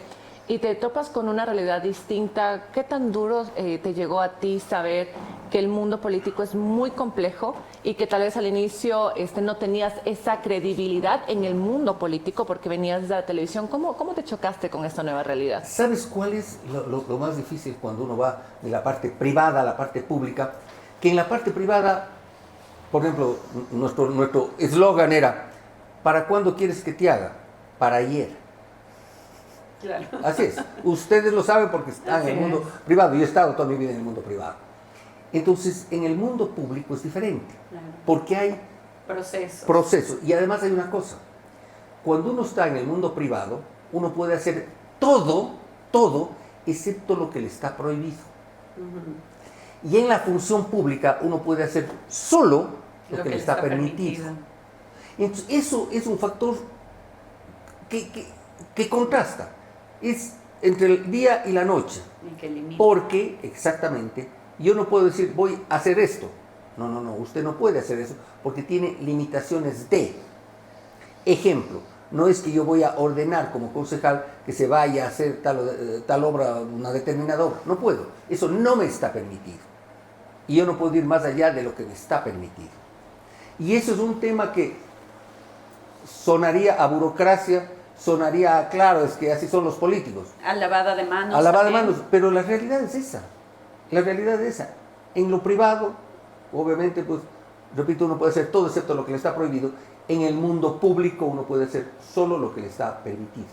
C: y te topas con una realidad distinta, ¿qué tan duro te llegó a ti saber que el mundo político es muy complejo y que tal vez al inicio no tenías esa credibilidad en el mundo político porque venías de la televisión? ¿Cómo te chocaste con esta nueva realidad?
B: ¿Sabes cuál es lo más difícil cuando uno va de la parte privada a la parte pública? Que en la parte privada, por ejemplo, nuestro eslogan era, ¿para cuándo quieres que te haga? Para ayer.
A: Claro.
B: Así es. Ustedes lo saben porque están en el mundo privado. Yo he estado toda mi vida en el mundo privado. Entonces, en el mundo público es diferente.
A: Claro.
B: Porque hay procesos. Y además hay una cosa. Cuando uno está en el mundo privado, uno puede hacer todo, excepto lo que le está prohibido. Y en la función pública, uno puede hacer solo lo que le está permitido. Entonces, eso es un factor que contrasta. Es entre el día y la noche. Porque, exactamente, yo no puedo decir, voy a hacer esto. No, usted no puede hacer eso porque tiene limitaciones de. Ejemplo, No es que yo voy a ordenar como concejal que se vaya a hacer tal obra, una determinada obra. No puedo. Eso no me está permitido. Y yo no puedo ir más allá de lo que me está permitido. Y eso es un tema que sonaría a burocracia, sonaría a, claro, es que así son los políticos.
A: A lavada de manos.
B: A lavada de
A: también.
B: manos. Pero la realidad es esa. La realidad es esa. En lo privado, obviamente, pues, repito, uno puede hacer todo excepto lo que le está prohibido. En el mundo público uno puede hacer solo lo que le está permitido.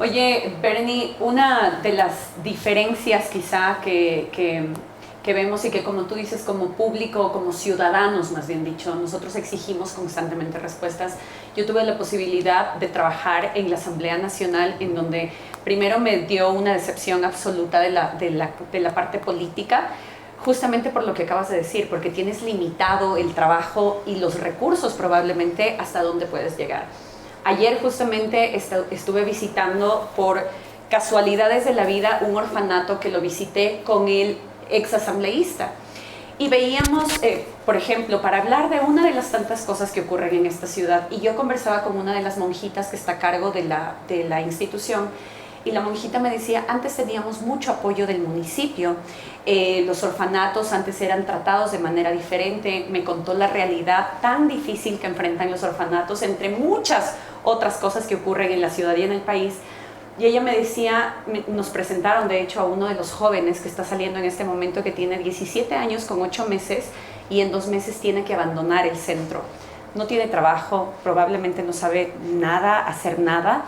A: Oye, Bernie, una de las diferencias quizá que vemos y que, como tú dices, como público, como ciudadanos, más bien dicho, nosotros exigimos constantemente respuestas. Yo tuve la posibilidad de trabajar en la Asamblea Nacional, en donde primero me dio una decepción absoluta de la parte política, justamente por lo que acabas de decir, porque tienes limitado el trabajo y los recursos probablemente hasta dónde puedes llegar. Ayer justamente estuve visitando por casualidades de la vida un orfanato que lo visité con el ex asambleísta. Y veíamos, por ejemplo, para hablar de una de las tantas cosas que ocurren en esta ciudad, y yo conversaba con una de las monjitas que está a cargo de la institución, y la monjita me decía, antes teníamos mucho apoyo del municipio, los orfanatos antes eran tratados de manera diferente, me contó la realidad tan difícil que enfrentan los orfanatos, entre muchas otras cosas que ocurren en la ciudad y en el país. Y ella me decía, nos presentaron de hecho a uno de los jóvenes que está saliendo en este momento, que tiene 17 años con 8 meses y en 2 meses tiene que abandonar el centro. No tiene trabajo, probablemente no sabe nada, hacer nada,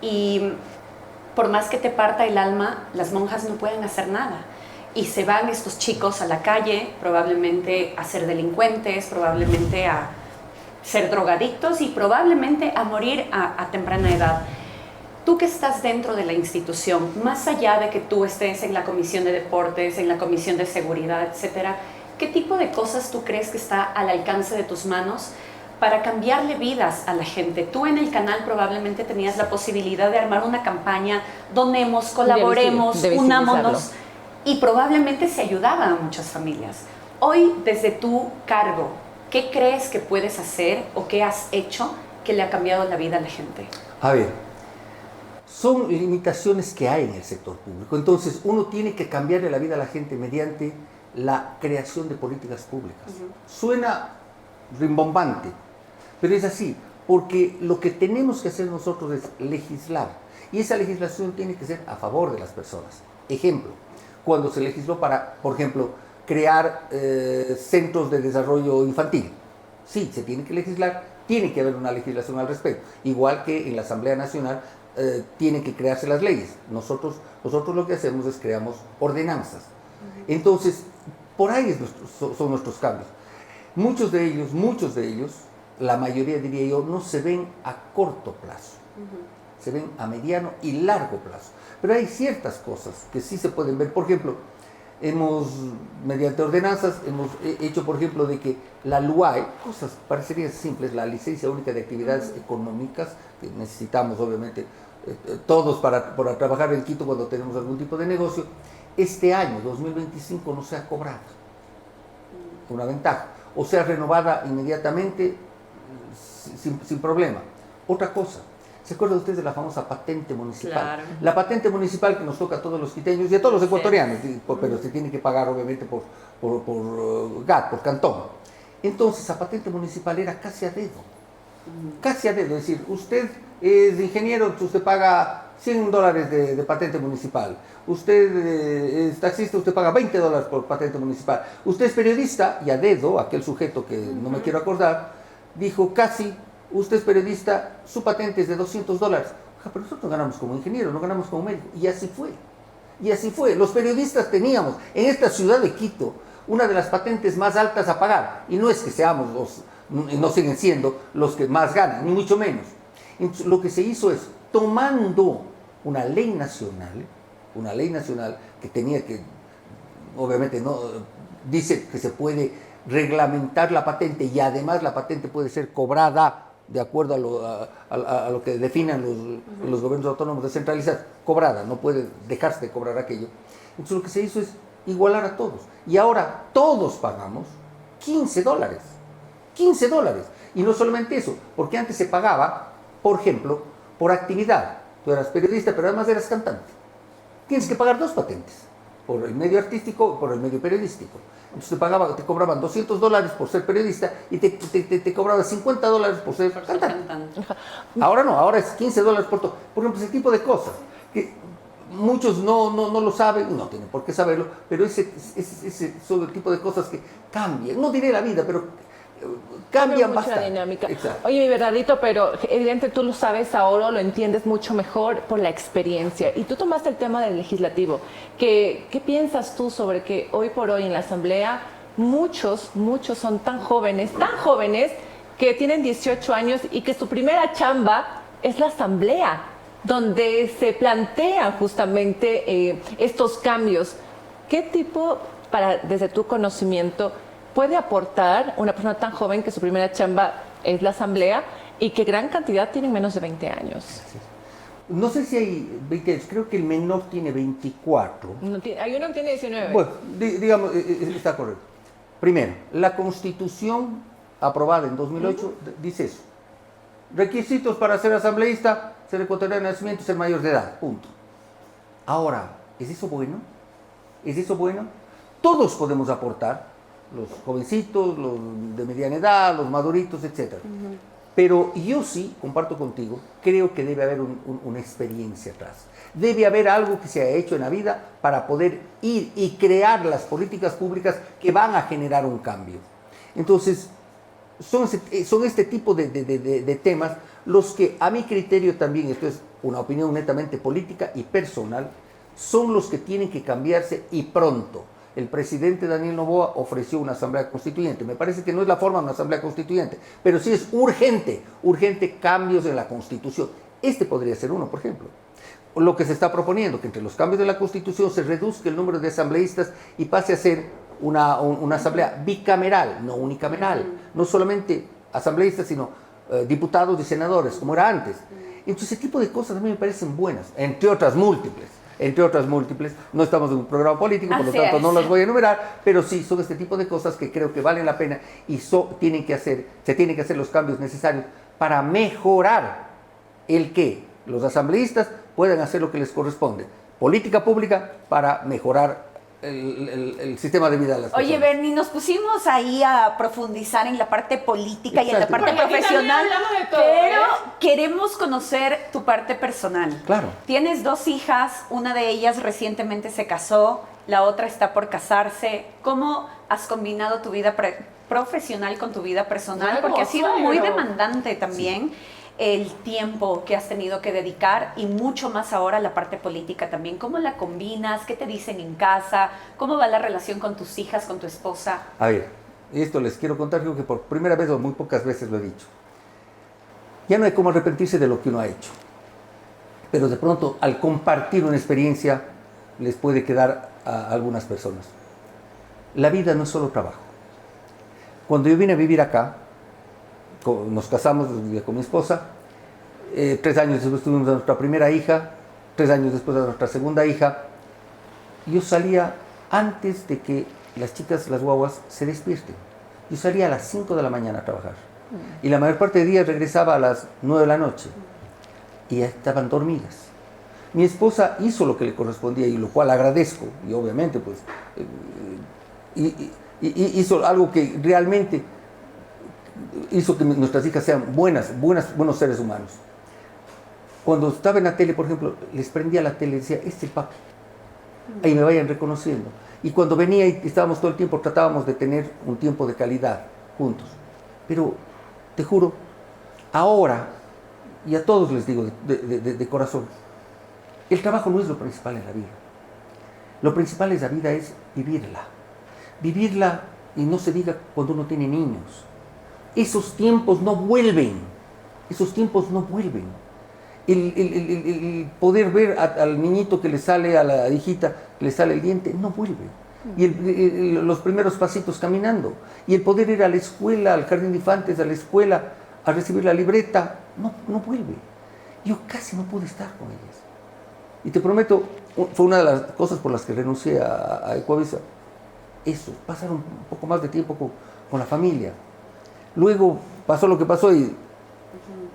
A: y por más que te parta el alma, las monjas no pueden hacer nada. Y se van estos chicos a la calle, probablemente a ser delincuentes, probablemente a ser drogadictos y probablemente a morir a temprana edad. Tú que estás dentro de la institución, más allá de que tú estés en la Comisión de Deportes, en la Comisión de Seguridad, etcétera, ¿qué tipo de cosas tú crees que está al alcance de tus manos para cambiarle vidas a la gente? Tú en el canal probablemente tenías la posibilidad de armar una campaña, donemos, colaboremos, unámonos, y probablemente se ayudaba a muchas familias. Hoy, desde tu cargo, ¿qué crees que puedes hacer o qué has hecho que le ha cambiado la vida a la gente?
B: A ver, son limitaciones que hay en el sector público. Entonces, uno tiene que cambiarle la vida a la gente mediante la creación de políticas públicas. Suena rimbombante, pero es así, porque lo que tenemos que hacer nosotros es legislar, y esa legislación tiene que ser a favor de las personas. Ejemplo, cuando se legisló para, por ejemplo, crear centros de desarrollo infantil, sí, se tiene que legislar, tiene que haber una legislación al respecto, igual que en la Asamblea Nacional tienen que crearse las leyes. Nosotros lo que hacemos es creamos ordenanzas. Entonces, por ahí son nuestros cambios. Muchos de ellos, la mayoría diría yo, no se ven a corto plazo, se ven a mediano y largo plazo. Pero hay ciertas cosas que sí se pueden ver. Por ejemplo, mediante ordenanzas, hemos hecho, por ejemplo, de que la LUAE, cosas parecerían simples, la licencia única de actividades económicas, que necesitamos obviamente todos para trabajar en Quito cuando tenemos algún tipo de negocio, este año, 2025, no se ha cobrado. Una ventaja. O sea, renovada inmediatamente, sin problema. Otra cosa, ¿se acuerda usted de la famosa patente municipal?
A: Claro.
B: La patente municipal que nos toca a todos los quiteños y a todos los ecuatorianos, sí. Pero se tiene que pagar obviamente por GAT, por cantón. Entonces, esa patente municipal era casi a dedo. Casi a dedo, es decir, usted es ingeniero, usted paga $100 de patente municipal. Usted es taxista, usted paga $20 por patente municipal. Usted es periodista, y a dedo, aquel sujeto que no me quiero acordar, dijo casi, usted es periodista, su patente es de $200. Pero nosotros ganamos como ingeniero, no ganamos como médico. Y así fue. Y así fue. Los periodistas teníamos en esta ciudad de Quito una de las patentes más altas a pagar. Y no es que seamos no siguen siendo los que más ganan, ni mucho menos. Entonces, lo que se hizo es, tomando una ley nacional que tenía que, obviamente, no dice que se puede reglamentar la patente, y además la patente puede ser cobrada de acuerdo a lo que definan los gobiernos autónomos descentralizados, cobrada, no puede dejarse de cobrar aquello. Entonces lo que se hizo es igualar a todos, y ahora todos pagamos $15. Y no solamente eso, porque antes se pagaba por ejemplo, por actividad. Tú eras periodista, pero además eras cantante. Tienes que pagar 2 patentes, por el medio artístico y por el medio periodístico. Entonces te cobraban $200 por ser periodista y te cobraban $50 por ser cantante. Ahora no, ahora es $15 por todo. Por ejemplo, ese tipo de cosas que muchos no lo saben, no tienen por qué saberlo, pero ese son el tipo de cosas que cambian. No diré la vida, pero cambian
C: mucha
B: bastante.
C: dinámica.
B: Exacto.
C: Oye, mi Bernardito, pero evidente tú lo sabes ahora, lo entiendes mucho mejor por la experiencia. Y tú tomaste el tema del legislativo. ¿Qué piensas tú sobre que hoy por hoy en la Asamblea muchos son tan jóvenes que tienen 18 años y que su primera chamba es la Asamblea, donde se plantean justamente estos cambios? ¿Qué tipo, desde tu conocimiento, puede aportar una persona tan joven que su primera chamba es la Asamblea y que gran cantidad tienen menos de 20 años?
B: No sé si hay 20 años, creo que el menor tiene 24.
C: Hay uno que tiene 19.
B: Bueno, digamos, está correcto. Primero, la Constitución aprobada en 2008 dice eso. Requisitos para ser asambleísta: ser ecuatoriano de nacimiento y ser mayor de edad. Punto. Ahora, ¿es eso bueno? ¿Es eso bueno? Todos podemos aportar. Los jovencitos, los de mediana edad, los maduritos, etc. Pero yo sí, comparto contigo, creo que debe haber una experiencia atrás. Debe haber algo que se haya hecho en la vida para poder ir y crear las políticas públicas que van a generar un cambio. Entonces, son este tipo de temas los que, a mi criterio también, esto es una opinión netamente política y personal, son los que tienen que cambiarse y pronto. El presidente Daniel Noboa ofreció una asamblea constituyente. Me parece que no es la forma de una asamblea constituyente, pero sí es urgente cambios en la Constitución. Este podría ser uno, por ejemplo. Lo que se está proponiendo, que entre los cambios de la Constitución se reduzca el número de asambleístas y pase a ser una asamblea bicameral, no unicameral. No solamente asambleístas, sino diputados y senadores, como era antes. Entonces, ese tipo de cosas a mí me parecen buenas, entre otras múltiples. No estamos en un programa político, por lo tanto no las voy a enumerar, pero sí son este tipo de cosas que creo que valen la pena y se tienen que hacer los cambios necesarios para mejorar el que los asambleístas puedan hacer lo que les corresponde. Política pública para mejorar el sistema de vida de las personas.
A: Oye, Bernie, nos pusimos ahí a profundizar en la parte política y en la parte profesional, pero queremos conocer tu parte personal.
B: Claro.
A: Tienes 2 hijas, una de ellas recientemente se casó, la otra está por casarse. ¿Cómo has combinado tu vida profesional con tu vida personal? Porque ha sido muy demandante también. Sí. El tiempo que has tenido que dedicar y mucho más ahora la parte política también. ¿Cómo la combinas? ¿Qué te dicen en casa? ¿Cómo va la relación con tus hijas, con tu esposa?
B: A ver, esto les quiero contar, creo que por primera vez o muy pocas veces lo he dicho. Ya no hay cómo arrepentirse de lo que uno ha hecho. Pero de pronto, al compartir una experiencia, les puede quedar a algunas personas. La vida no es solo trabajo. Cuando yo vine a vivir acá, nos casamos con mi esposa, 3 años después tuvimos a nuestra primera hija, 3 años después a nuestra segunda hija. Yo salía antes de que las chicas, las guaguas, se despierten. Yo salía a las 5 de la mañana a trabajar. Y la mayor parte del día regresaba a las 9 de la noche. Y ya estaban dormidas. Mi esposa hizo lo que le correspondía, y lo cual agradezco. Y obviamente, pues, hizo algo que realmente hizo que nuestras hijas sean buenos seres humanos. Cuando estaba en la tele, por ejemplo, les prendía la tele y decía: este es el papi. Ahí me vayan reconociendo. Y cuando venía y estábamos todo el tiempo, tratábamos de tener un tiempo de calidad juntos. Pero, te juro, ahora, y a todos les digo de corazón, el trabajo no es lo principal en la vida. Lo principal en la vida es vivirla. Vivirla, y no se diga cuando uno tiene niños. Esos tiempos no vuelven. El poder ver al niñito que le sale, a la hijita que le sale el diente, no vuelve. Y los primeros pasitos caminando. Y el poder ir a la escuela, al jardín de infantes, a la escuela, a recibir la libreta, no vuelve. Yo casi no pude estar con ellas. Y te prometo, fue una de las cosas por las que renuncié a Ecuavisa. Eso, pasar un poco más de tiempo con la familia. Luego pasó lo que pasó y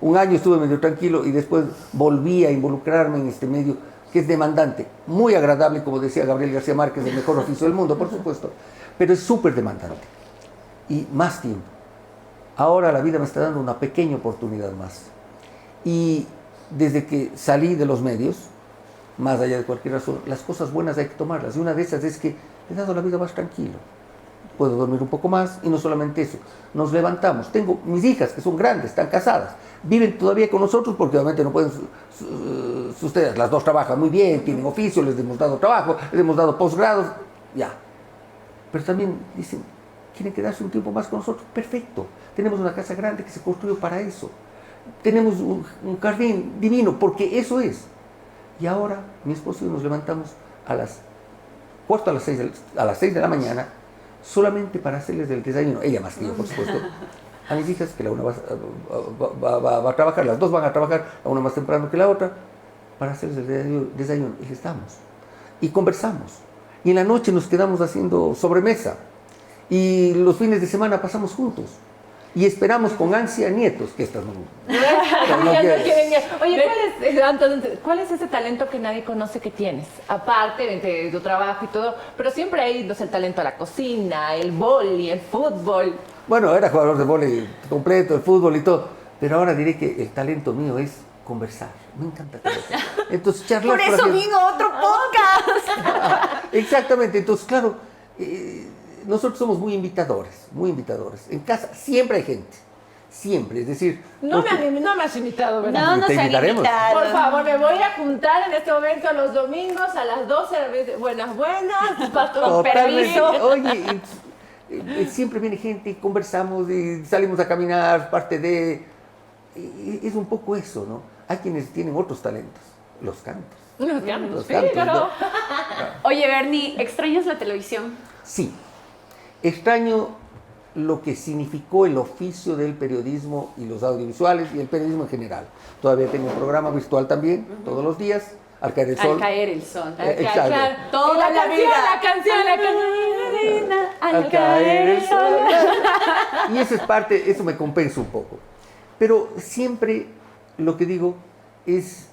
B: Un año estuve medio tranquilo y después volví a involucrarme en este medio que es demandante, muy agradable, como decía Gabriel García Márquez, el mejor oficio del mundo, por supuesto, pero es súper demandante y más tiempo. Ahora la vida me está dando una pequeña oportunidad más. Y desde que salí de los medios, más allá de cualquier razón, las cosas buenas hay que tomarlas. Y una de esas es que he dado la vida más tranquilo. Puedo dormir un poco más y no solamente eso. Nos levantamos. Tengo mis hijas que son grandes, están casadas. Viven todavía con nosotros porque obviamente no pueden ustedes. Las dos trabajan muy bien, tienen oficio, les hemos dado trabajo, les hemos dado posgrados, ya. Pero también dicen, quieren quedarse un tiempo más con nosotros. Perfecto. Tenemos una casa grande que se construyó para eso. Tenemos un jardín divino, porque eso es. Y ahora mi esposo y yo nos levantamos a las 6 de la mañana solamente para hacerles el desayuno. Ella más que yo, por supuesto. A mis hijas, que la una va a trabajar, las dos van a trabajar, la una más temprano que la otra, para hacerles el desayuno. Y les damos. Y conversamos. Y en la noche nos quedamos haciendo sobremesa. Y los fines de semana pasamos juntos. Y esperamos con ansia nietos, que estas no.
C: Oye, ¿cuál es ese talento que nadie conoce que tienes? Aparte de tu trabajo y todo, pero siempre hay el talento a la cocina, el vóley, el fútbol.
B: Bueno, era jugador de vóley completo, el fútbol y todo. Pero ahora diré que el talento mío es conversar. Me encanta conversar. Entonces, charlar.
A: Por eso vino otro podcast.
B: Exactamente. Entonces, claro, nosotros somos muy invitadores. En casa siempre hay gente. Siempre. Es decir...
C: No me has invitado, ¿verdad?
A: No nos han invitado.
C: Por favor, me voy a juntar en este momento los domingos a las 12. Buenas, pastor.
B: Totalmente.
C: Permiso.
B: Oye, siempre viene gente y conversamos y salimos a caminar, parte de... Es un poco eso, ¿no? Hay quienes tienen otros talentos. Los cantos.
C: Los cantos, sí,
B: cantos,
C: claro.
B: ¿no?
A: Oye, Bernie, ¿extrañas la televisión?
B: Sí. Extraño lo que significó el oficio del periodismo y los audiovisuales y el periodismo en general. Todavía tengo un programa virtual también, todos los días, al caer el sol.
A: Al caer el sol.
B: Exacto.
A: Toda la
C: canción.
B: Al caer el sol. Y eso es parte, eso me compensa un poco. Pero siempre lo que digo es,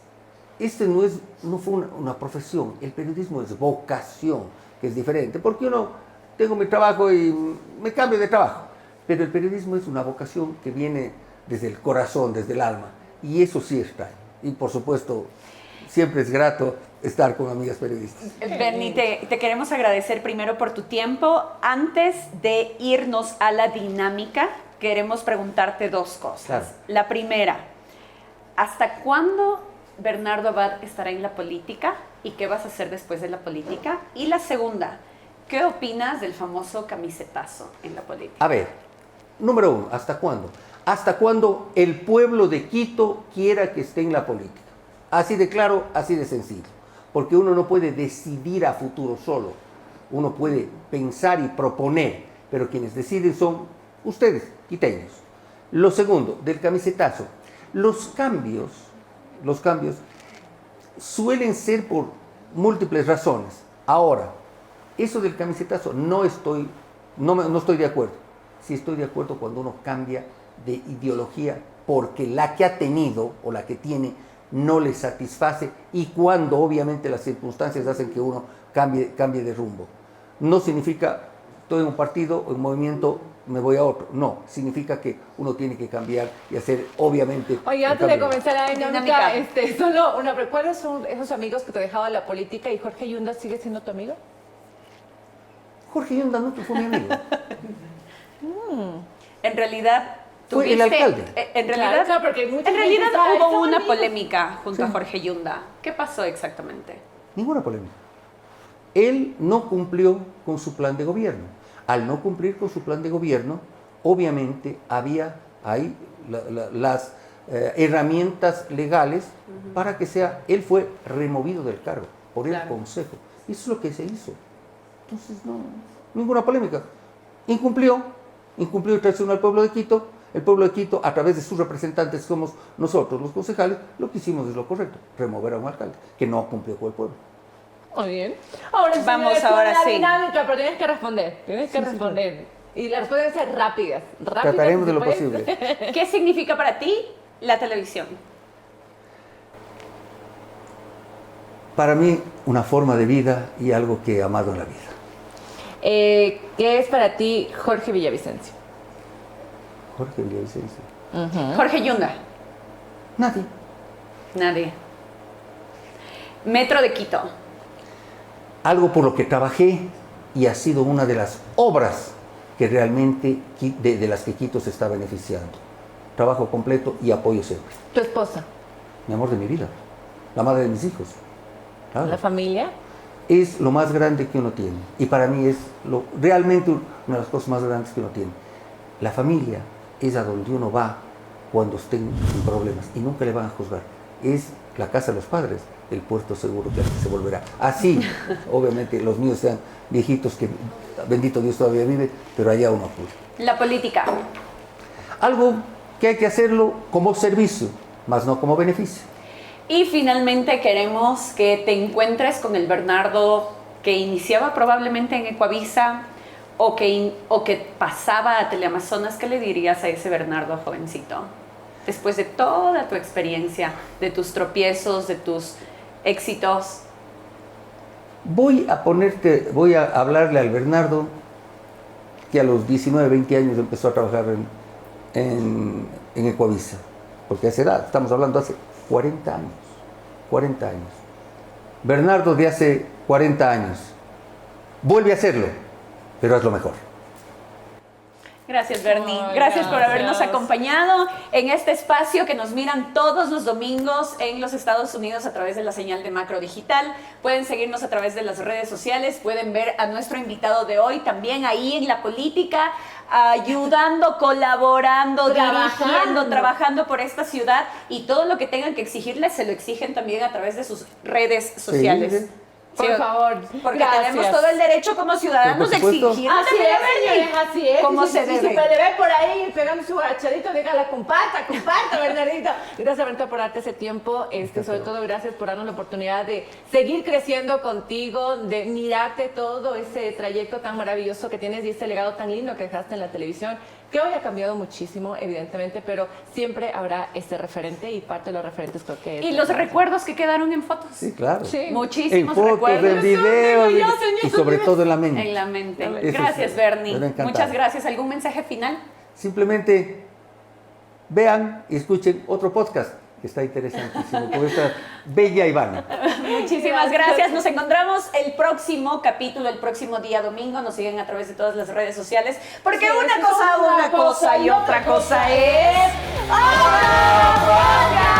B: no fue una profesión, el periodismo es vocación, que es diferente, porque tengo mi trabajo y me cambio de trabajo, pero el periodismo es una vocación que viene desde el corazón, desde el alma, y eso sí extraño. Y por supuesto, siempre es grato estar con amigas periodistas.
A: Bernie, te queremos agradecer primero por tu tiempo. Antes de irnos a la dinámica, queremos preguntarte dos cosas.
B: Claro.
A: La primera, ¿hasta cuándo Bernardo Abad estará en la política y qué vas a hacer después de la política? Y la segunda, ¿qué opinas del famoso camisetazo en la política?
B: A ver, número uno, ¿hasta cuándo? Hasta cuando el pueblo de Quito quiera que esté en la política. Así de claro, así de sencillo. Porque uno no puede decidir a futuro solo. Uno puede pensar y proponer, pero quienes deciden son ustedes, quiteños. Lo segundo, del camisetazo. Los cambios suelen ser por múltiples razones. Ahora, eso del camisetazo no estoy de acuerdo. Sí estoy de acuerdo cuando uno cambia de ideología porque la que ha tenido o la que tiene no le satisface y cuando obviamente las circunstancias hacen que uno cambie de rumbo. No significa estoy en un partido o en un movimiento, me voy a otro. No, significa que uno tiene que cambiar y hacer obviamente...
C: Oye, antes de comenzar la dinámica, ¿cuáles son esos amigos que te dejaban la política y Jorge Yunda sigue siendo tu amigo?
B: Jorge Yunda no fue mi amigo.
A: En realidad...
B: Fue el alcalde.
A: En realidad,
C: claro, porque
A: en realidad hubo una
C: amigos.
A: polémica junto
B: Sí.
A: a Jorge Yunda. ¿Qué pasó exactamente?
B: Ninguna polémica. Él no cumplió con su plan de gobierno. Al no cumplir con su plan de gobierno, obviamente había ahí las herramientas legales para que él fue removido del cargo por el Consejo. Eso es lo que se hizo. Entonces, no, ninguna polémica. Incumplió y traicionó al pueblo de Quito. El pueblo de Quito, a través de sus representantes, somos nosotros, los concejales, lo que hicimos es lo correcto, remover a un alcalde que no cumplió con el pueblo.
C: Muy bien. Ahora sí,
A: Vamos
C: señores,
A: ahora
C: con la
A: sí.
C: dinámica, pero tienes que responder. Y las respuestas deben ser rápidas.
B: Trataremos de lo
C: ¿se puede?
B: posible.
A: ¿Qué significa para ti La televisión.
B: Para mí, una forma de vida y algo que he amado en la vida.
C: ¿Qué es para ti Jorge Villavicencio?
B: Jorge Villavicencio.
A: Jorge Yunga.
B: Nadie.
A: Nadie. Metro de Quito.
B: Algo por lo que trabajé y ha sido una de las obras que realmente de las que Quito se está beneficiando. Trabajo completo y apoyo siempre.
C: ¿Tu esposa?
B: Mi amor de mi vida, la madre de mis hijos. Claro.
C: ¿La familia?
B: Es lo más grande que uno tiene. Y para mí es realmente una de las cosas más grandes que uno tiene. La familia es a donde uno va cuando estén en problemas y nunca le van a juzgar. Es la casa de los padres, el puerto seguro que se volverá. Así, obviamente, los míos sean viejitos que, bendito Dios, todavía vive, pero allá uno acude.
A: La política.
B: Algo que hay que hacerlo como servicio, más no como beneficio.
A: Y finalmente queremos que te encuentres con el Bernardo que iniciaba probablemente en Ecuavisa o que pasaba a Teleamazonas. ¿Qué le dirías a ese Bernardo jovencito? Después de toda tu experiencia, de tus tropiezos, de tus éxitos.
B: Voy a hablarle al Bernardo que a los 19, 20 años empezó a trabajar en Ecuavisa. Porque a esa edad, estamos hablando hace 40 años. 40 años. Bernardo de hace 40 años. Vuelve a hacerlo, pero hazlo mejor.
A: Gracias, Bernie.
C: Ay,
A: Gracias por habernos
C: gracias.
A: acompañado en este espacio que nos miran todos los domingos en los Estados Unidos a través de la señal de Macro Digital. Pueden seguirnos a través de las redes sociales, pueden ver a nuestro invitado de hoy también ahí en la política, ayudando, colaborando, dirigiendo, trabajando por esta ciudad, y todo lo que tengan que exigirles se lo exigen también a través de sus redes sociales.
B: Sí.
C: Por favor,
A: Porque
C: gracias.
A: tenemos todo el derecho como ciudadanos de
B: Por supuesto.
A: exigir.
C: Así es, señores, así es.
A: Como
C: Y
A: se
C: si
A: debe.
C: se le ve por ahí pegando su agachadito, dígala, comparta, Bernardito. Gracias, Bernardo, por darte ese tiempo. Sobre todo, gracias por darnos la oportunidad de seguir creciendo contigo, de mirarte todo ese trayecto tan maravilloso que tienes y ese legado tan lindo que dejaste en la televisión, que hoy ha cambiado muchísimo, evidentemente, pero siempre habrá ese referente, y parte de los referentes creo que es...
A: Y los recuerdos que quedaron en fotos.
B: Sí, claro.
C: Sí.
A: Muchísimos
B: En fotos,
A: recuerdos.
B: en videos
C: Dios,
B: y sobre todo en la mente.
A: En la mente.
B: Eso
A: Gracias,
B: sí,
A: Bernie.
B: me ha encantado.
A: Muchas gracias. ¿Algún mensaje final?
B: Simplemente vean y escuchen otro podcast que está interesantísimo con esta bella Ivana.
A: Muchísimas gracias. Nos encontramos el próximo capítulo, el próximo día domingo. Nos siguen a través de todas las redes sociales. Porque
C: Sí,
A: una
C: es
A: cosa y otra cosa es... ¡Ahora!